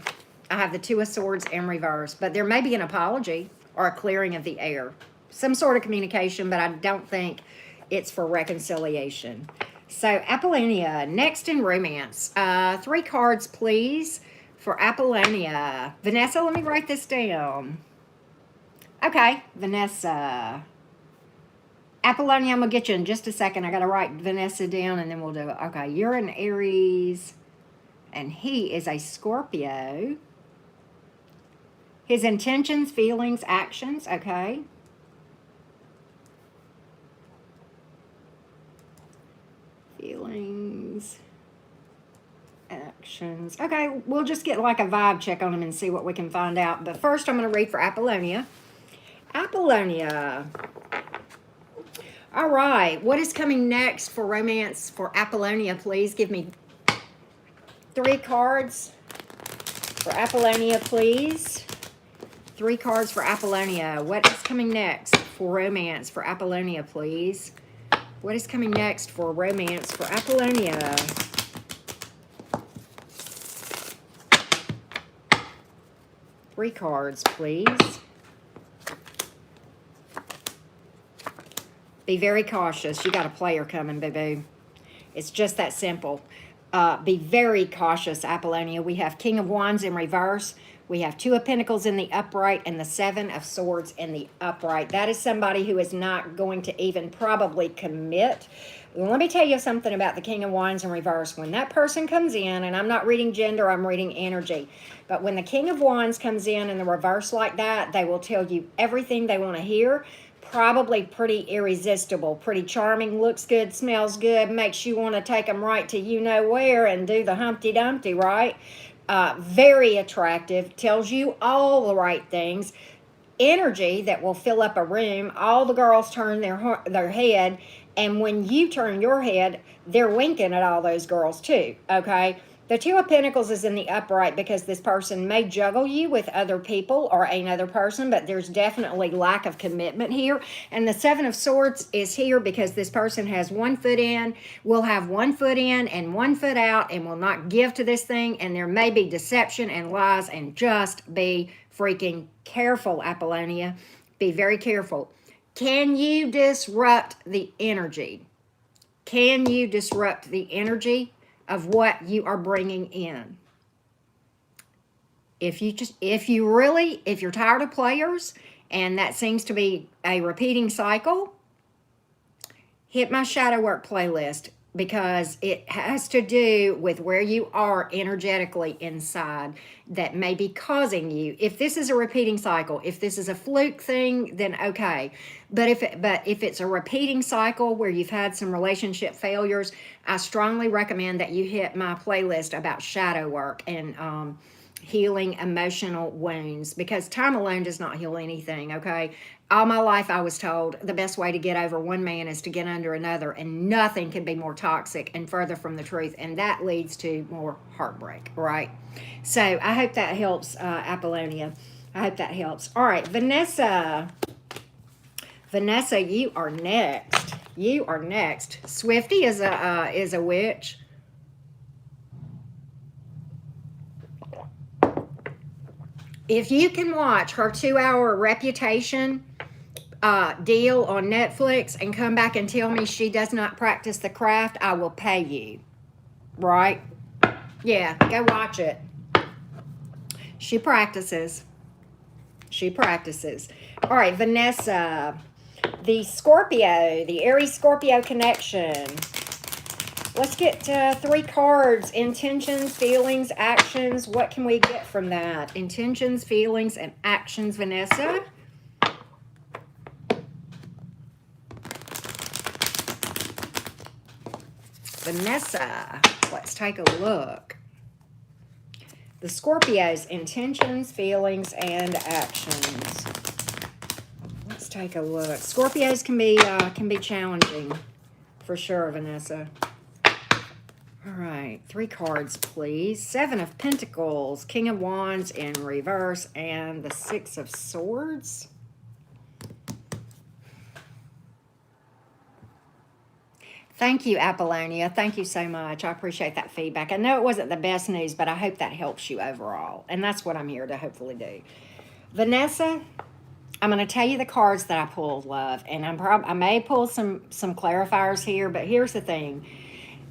I have the Two of Swords in reverse, but there may be an apology or a clearing of the air. Some sort of communication, but I don't think it's for reconciliation. So, Apollonia, next in romance. 3 cards, please, for Apollonia. Vanessa, let me write this down. Okay, Vanessa. Apollonia, I'm going to get you in just a second. I got to write Vanessa down, and then we'll do it. Okay, you're an Aries, and he is a Scorpio. His intentions, feelings, actions, okay. Feelings, actions. Okay, we'll just get like a vibe check on him and see what we can find out. But first, I'm going to read for Apollonia. Apollonia. All right, what is coming next for romance for Apollonia? Please give me 3 cards for Apollonia, please. 3 cards for Apollonia. What is coming next for romance for Apollonia, please? What is coming next for romance for Apollonia? Three cards, please. Be very cautious. You got a player coming, boo-boo. It's just that simple. Be very cautious, Apollonia. We have King of Wands in reverse. We have 2 of Pentacles in the upright and the 7 of Swords in the upright. That is somebody who is not going to even probably commit. Let me tell you something about the King of Wands in reverse. When that person comes in, and I'm not reading gender, I'm reading energy. But when the King of Wands comes in the reverse like that, they will tell you everything they want to hear. Probably pretty irresistible, pretty charming, looks good, smells good, makes you want to take them right to you know where and do the Humpty Dumpty, right? Very attractive, tells you all the right things. Energy that will fill up a room. All the girls turn their head, and when you turn your head, they're winking at all those girls too, okay? The 2 of Pentacles is in the upright because this person may juggle you with other people or another person, but there's definitely lack of commitment here. And the 7 of Swords is here because this person has 1 foot in, will have 1 foot in and 1 foot out, and will not give to this thing. And there may be deception and lies, and just be freaking careful, Apollonia. Be very careful. Can you disrupt the energy? Can you disrupt the energy of what you are bringing in? If you're tired of players, and that seems to be a repeating cycle, hit my shadow work playlist, because it has to do with where you are energetically inside that may be causing you. If this is a repeating cycle, if this is a fluke thing, then okay. But if it's a repeating cycle where you've had some relationship failures, I strongly recommend that you hit my playlist about shadow work and healing emotional wounds, because time alone does not heal anything, okay? All my life I was told the best way to get over one man is to get under another, and nothing can be more toxic and further from the truth, and that leads to more heartbreak, right? So I hope that helps, Apollonia. I hope that helps. All right, Vanessa. Vanessa, you are next. You are next. Swifty is a witch. If you can watch her 2-hour Reputation deal on Netflix and come back and tell me she does not practice the craft, I will pay you. Right? Yeah, go watch it. She practices. She practices. All right, Vanessa. The Scorpio, the Aries-Scorpio connection. Let's get 3 cards. Intentions, feelings, actions. What can we get from that? Intentions, feelings, and actions, Vanessa. Vanessa, let's take a look. The Scorpio's intentions, feelings, and actions. Let's take a look. Scorpios can be challenging, for sure, Vanessa. All right, 3 cards, please. 7 of Pentacles, King of Wands in reverse, and the 6 of Swords. Thank you, Apollonia. Thank you so much. I appreciate that feedback. I know it wasn't the best news, but I hope that helps you overall. And that's what I'm here to hopefully do. Vanessa, I'm going to tell you the cards that I pulled, love. And I may pull some clarifiers here, but here's the thing.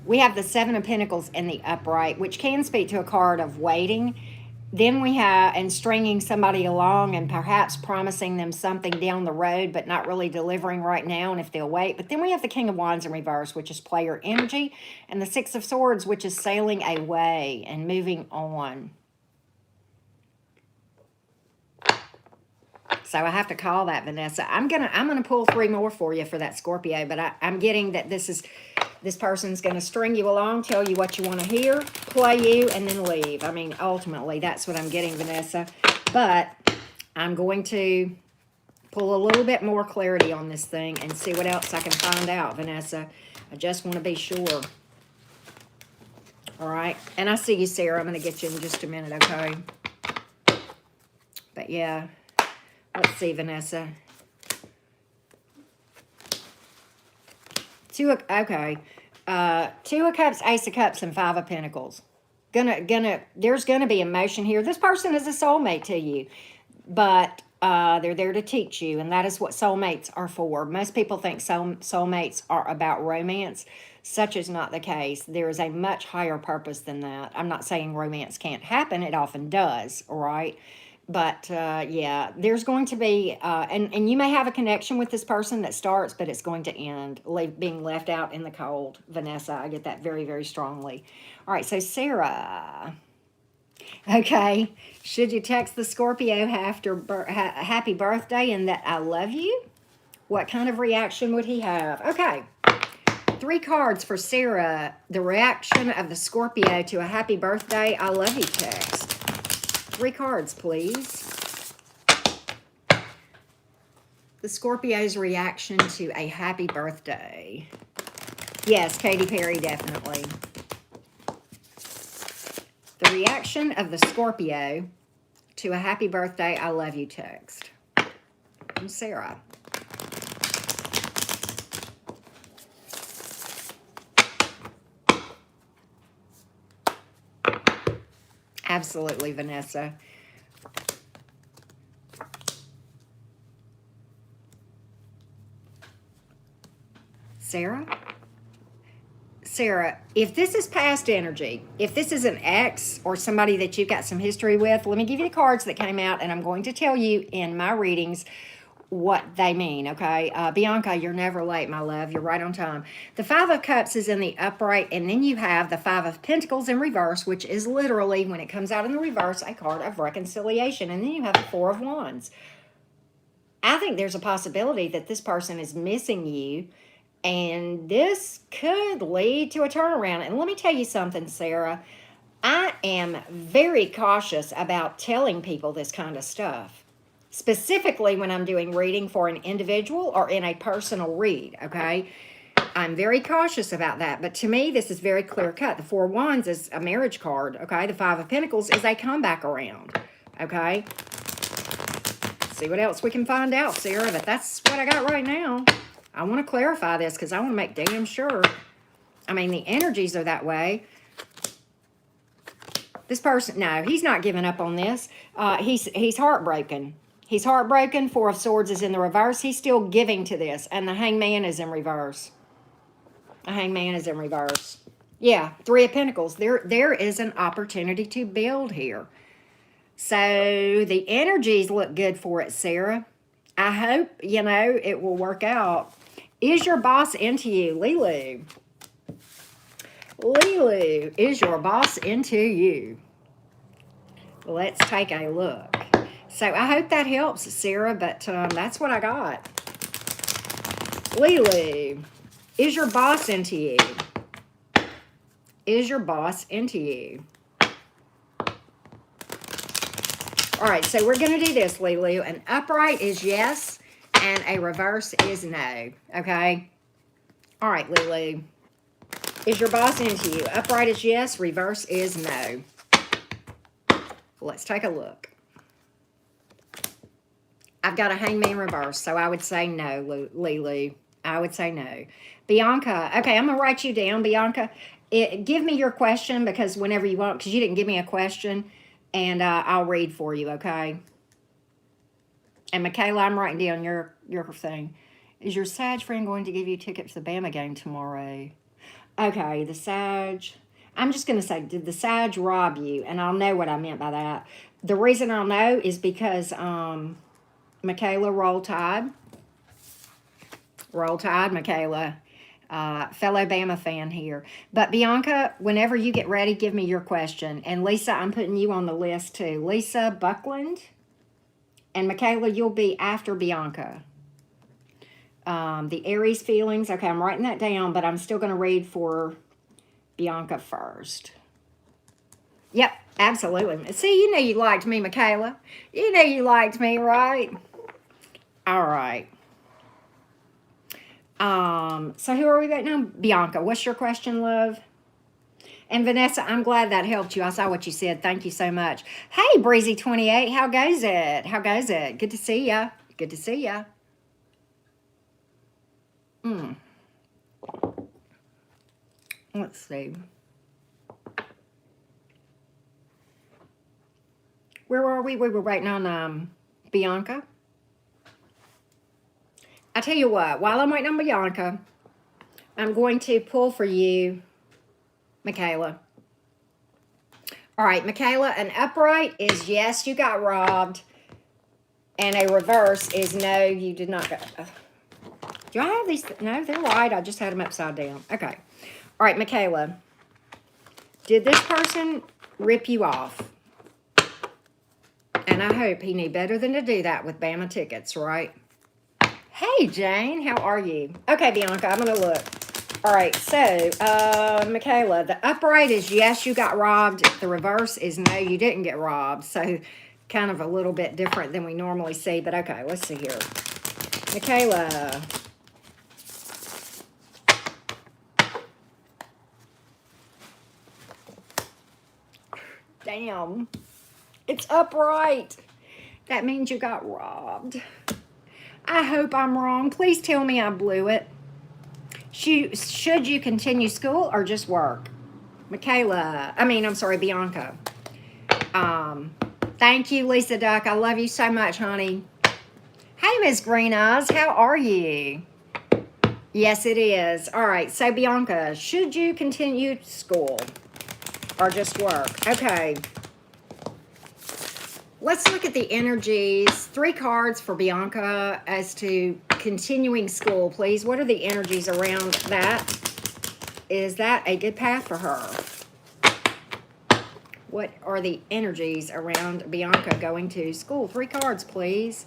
We have the 7 of Pentacles in the upright, which can speak to a card of waiting. Then we have, and stringing somebody along and perhaps promising them something down the road, but not really delivering right now, and if they'll wait. But then we have the King of Wands in reverse, which is player energy, and the 6 of Swords, which is sailing away and moving on. So I have to call that, Vanessa. I'm gonna pull 3 more for you for that Scorpio, but I'm getting that this person's going to string you along, tell you what you want to hear, play you, and then leave. I mean, ultimately, that's what I'm getting, Vanessa. But I'm going to pull a little bit more clarity on this thing and see what else I can find out, Vanessa. I just want to be sure. All right? And I see you, Sarah. I'm going to get you in just a minute, okay? But, yeah. Let's see, Vanessa. Okay. 2 of Cups, Ace of Cups, and 5 of Pentacles. There's gonna be emotion here. This person is a soulmate to you, but they're there to teach you, and that is what soulmates are for. Most people think soulmates are about romance. Such is not the case. There is a much higher purpose than that. I'm not saying romance can't happen. It often does, all right? But, yeah, there's going to be, and you may have a connection with this person that starts, but it's going to end, being left out in the cold. Vanessa, I get that very, very strongly. All right, so Sarah. Okay, should you text the Scorpio happy birthday and that I love you? What kind of reaction would he have? Okay, 3 cards for Sarah. The reaction of the Scorpio to a happy birthday, I love you text. 3 cards, please. The Scorpio's reaction to a happy birthday. Yes, Katy Perry, definitely. The reaction of the Scorpio to a happy birthday, I love you text. From Sarah. Absolutely, Vanessa. Sarah? Sarah, if this is past energy, if this is an ex or somebody that you've got some history with, let me give you the cards that came out, and I'm going to tell you in my readings what they mean, okay? Bianca, you're never late, my love. You're right on time. The 5 of Cups is in the upright, and then you have the 5 of Pentacles in reverse, which is literally, when it comes out in the reverse, a card of reconciliation. And then you have the 4 of Wands. I think there's a possibility that this person is missing you, and this could lead to a turnaround. And let me tell you something, Sarah. I am very cautious about telling people this kind of stuff, specifically when I'm doing reading for an individual or in a personal read, okay? I'm very cautious about that. But to me, this is very clear cut. The 4 of Wands is a marriage card, okay? The 5 of Pentacles is a comeback around, okay? See what else we can find out, Sarah. But that's what I got right now. I want to clarify this because I want to make damn sure. I mean, the energies are that way. This person, no, he's not giving up on this. He's heartbroken. He's heartbroken. 4 of Swords is in the reverse. He's still giving to this. And the Hangman is in reverse. The Hangman is in reverse. Yeah, 3 of Pentacles. There is an opportunity to build here. So the energies look good for it, Sarah. I hope, you know, it will work out. Is your boss into you? Lulu. Lulu, is your boss into you? Let's take a look. So I hope that helps, Sarah, but that's what I got. Lulu, is your boss into you? Is your boss into you? All right, so we're going to do this, Lulu. An upright is yes, and a reverse is no, okay? All right, Lulu. Is your boss into you? Upright is yes, reverse is no. Let's take a look. I've got a hangman reverse, so I would say no, Lulu. I would say no. Bianca, okay, I'm going to write you down, Bianca. Give me your question, because whenever you want, because you didn't give me a question, and I'll read for you, okay? And Michaela, I'm writing down your thing. Is your Sag friend going to give you tickets to the Bama game tomorrow? Okay, the Sag. I'm just going to say, did the Sag rob you? And I'll know what I meant by that. The reason I'll know is because Michaela, roll tide. Roll tide, Michaela. Fellow Bama fan here. But Bianca, whenever you get ready, give me your question. And Lisa, I'm putting you on the list too. Lisa Buckland. And Michaela, you'll be after Bianca. The Aries feelings. Okay, I'm writing that down, but I'm still going to read for Bianca first. Yep, absolutely. See, you know you liked me, Michaela. You know you liked me, right? All right. So who are we waiting on? Bianca, what's your question, love? And Vanessa, I'm glad that helped you. I saw what you said. Thank you so much. Hey, Breezy28, how goes it? How goes it? Good to see ya. Good to see ya. Let's see. Where were we? We were waiting on Bianca. I tell you what, while I'm waiting on Bianca, I'm going to pull for you, Michaela. All right, Michaela, an upright is yes, you got robbed. And a reverse is no, you did not go. Do I have these? No, they're right. I just had them upside down. Okay. All right, Michaela. Did this person rip you off? And I hope he knew better than to do that with Bama tickets, right? Hey, Jane. How are you? Okay, Bianca, I'm going to look. All right, so, Michaela, the upright is yes, you got robbed. The reverse is no, you didn't get robbed. So, kind of a little bit different than we normally see. But, okay, let's see here. Michaela. Damn. It's upright. That means you got robbed. I hope I'm wrong. Please tell me I blew it. Should you continue school or just work? Michaela. I'm sorry, Bianca. Thank you, Lisa Duck. I love you so much, honey. Hey, Miss Green Eyes. How are you? Yes, it is. All right. So, Bianca, should you continue school or just work? Okay. Let's look at the energies. 3 cards for Bianca as to continuing school, please. What are the energies around that? Is that a good path for her? What are the energies around Bianca going to school? 3 cards, please.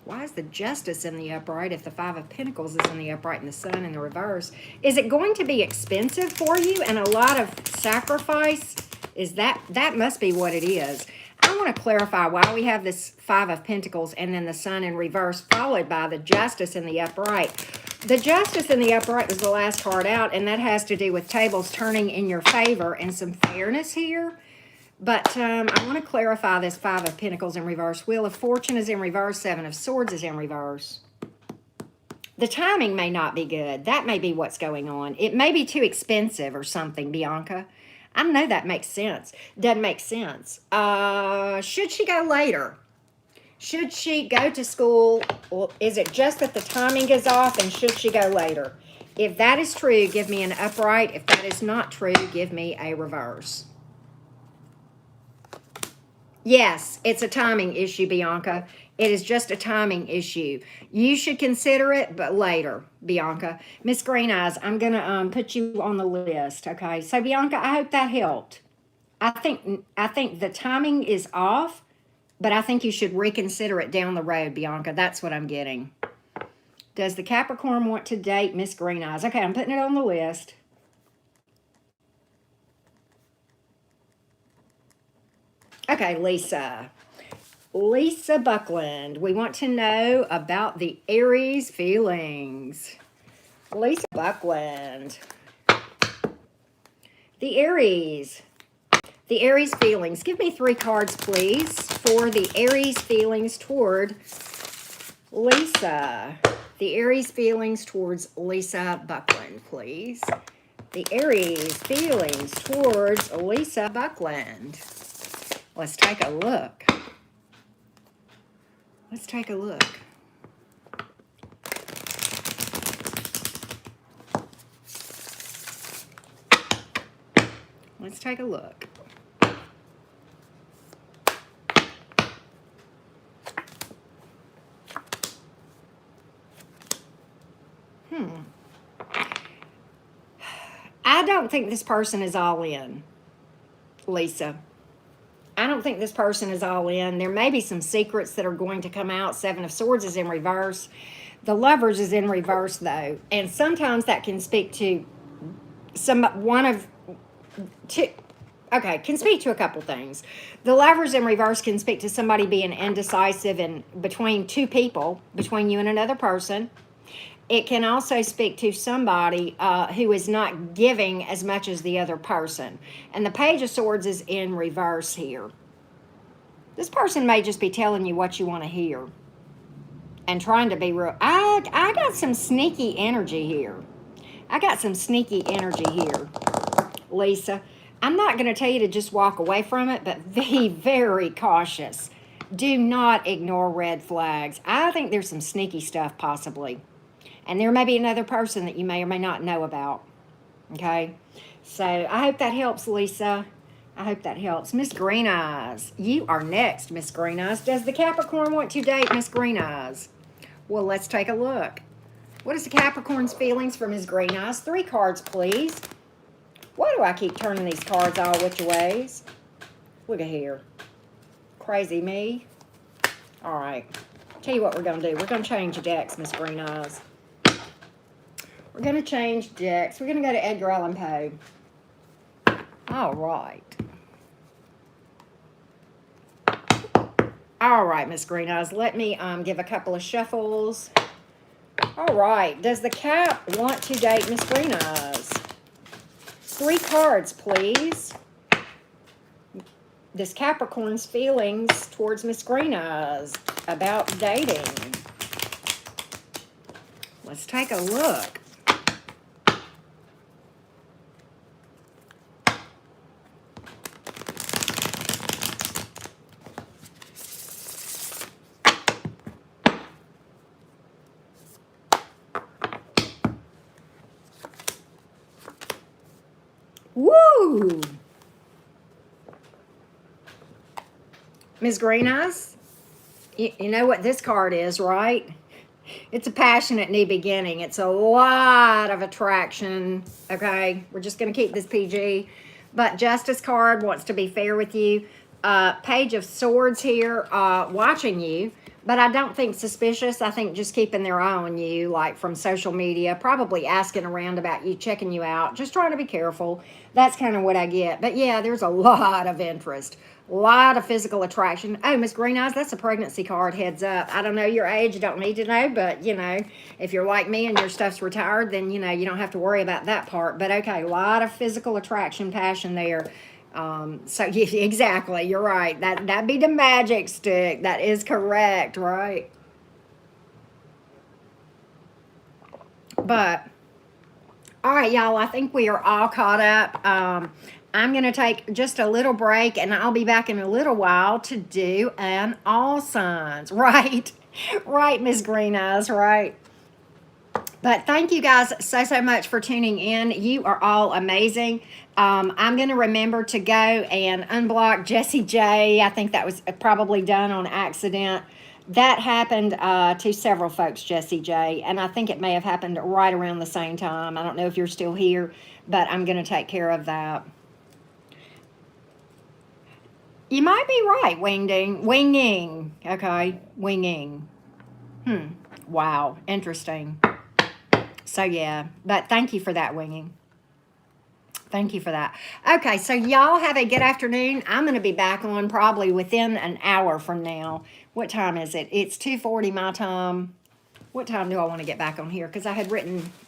Why is the Justice in the upright if the 5 of Pentacles is in the upright and the Sun in the reverse? Is it going to be expensive for you and a lot of sacrifice? Is that must be what it is. I want to clarify why we have this 5 of Pentacles and then the Sun in reverse followed by the Justice in the upright. The Justice in the upright was the last card out, and that has to do with tables turning in your favor and some fairness here. But I want to clarify this 5 of Pentacles in reverse. Wheel of Fortune is in reverse. 7 of Swords is in reverse. The timing may not be good. That may be what's going on. It may be too expensive or something, Bianca. I know that makes sense. Doesn't make sense. Should she go later? Should she go to school? Or is it just that the timing is off, and should she go later? If that is true, give me an upright. If that is not true, give me a reverse. Yes, it's a timing issue, Bianca. It is just a timing issue. You should consider it, but later, Bianca. Miss Green Eyes, I'm gonna put you on the list. Okay. So Bianca, I hope that helped. I think the timing is off, but I think you should reconsider it down the road, Bianca. That's what I'm getting. Does the Capricorn want to date Miss Green Eyes? Okay, I'm putting it on the list. Okay, Lisa. Lisa Buckland, we want to know about the Aries feelings. Lisa Buckland. The Aries. The Aries feelings. Give me 3 cards, please, for the Aries feelings toward Lisa. The Aries feelings towards Lisa Buckland, please. The Aries feelings towards Lisa Buckland. Let's take a look. Let's take a look. Let's take a look. I don't think this person is all in, Lisa. I don't think this person is all in. There may be some secrets that are going to come out. 7 of Swords is in reverse. The Lovers is in reverse, though. And sometimes that can speak to can speak to a couple things. The Lovers in reverse can speak to somebody being indecisive and between 2 people, between you and another person. It can also speak to somebody who is not giving as much as the other person. And the Page of Swords is in reverse here. This person may just be telling you what you want to hear and trying to be real. I got some sneaky energy here. I got some sneaky energy here, Lisa. I'm not going to tell you to just walk away from it, but be very cautious. Do not ignore red flags. I think there's some sneaky stuff possibly. And there may be another person that you may or may not know about. Okay? So I hope that helps, Lisa. I hope that helps. Miss Green Eyes. You are next, Miss Green Eyes. Does the Capricorn want to date Miss Green Eyes? Well, let's take a look. What is the Capricorn's feelings for Miss Green Eyes? 3 cards, please. Why do I keep turning these cards all which ways? Look at here. Crazy me. All right. Tell you what we're going to do. We're going to change decks, Miss Green Eyes. We're going to change decks. We're going to go to Edgar Allan Poe. All right. All right, Miss Green Eyes. Let me give a couple of shuffles. All right. Does the Cap want to date Miss Green Eyes? 3 cards, please. This Capricorn's feelings towards Miss Green Eyes about dating. Let's take a look. Woo! Ms. Green Eyes, you know what this card is, right? It's a passionate new beginning. It's a lot of attraction, okay? We're just going to keep this PG. But Justice card wants to be fair with you. Page of Swords here, watching you. But I don't think suspicious. I think just keeping their eye on you, like from social media, probably asking around about you, checking you out, just trying to be careful. That's kind of what I get. But yeah, there's a lot of interest, a lot of physical attraction. Oh, Miss Green Eyes, that's a pregnancy card, heads up. I don't know your age, you don't need to know, but you know, if you're like me and your stuff's retired, then you know, you don't have to worry about that part. But okay, a lot of physical attraction, passion there. So exactly, you're right. That'd be the magic stick. That is correct, right? But all right, y'all, I think we are all caught up. I'm going to take just a little break, and I'll be back in a little while to do an all signs. Right? Right, Miss Green Eyes, right? But thank you guys so much for tuning in. You are all amazing. I'm going to remember to go and unblock Jessie J. I think that was probably done on accident. That happened to several folks, Jessie J. And I think it may have happened right around the same time. I don't know if you're still here, but I'm going to take care of that. You might be right, winging. Okay, winging. Wow, interesting. So yeah, but thank you for that, winging. Thank you for that. Okay, so y'all have a good afternoon. I'm going to be back on probably within an hour from now. What time is it? It's 2:40 my time. What time do I want to get back on here? Because I had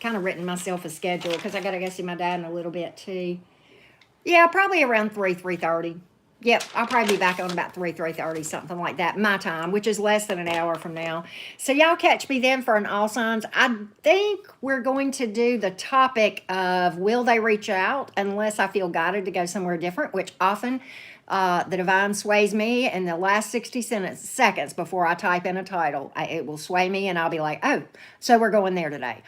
kind of written myself a schedule because I got to go see my dad in a little bit too. Yeah, probably around 3:30. Yep, I'll probably be back on about 3:30, something like that, my time, which is less than an hour from now. So y'all catch me then for an all signs. I think we're going to do the topic of will they reach out unless I feel guided to go somewhere different, which often the divine sways me in the last 60 seconds before I type in a title. It will sway me and I'll be like, oh, so we're going there today.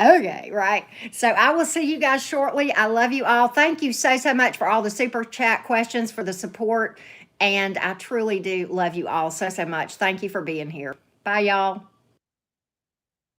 Okay, right. So I will see you guys shortly. I love you all. Thank you so much for all the super chat questions, for the support. And I truly do love you all so much. Thank you for being here. Bye, y'all.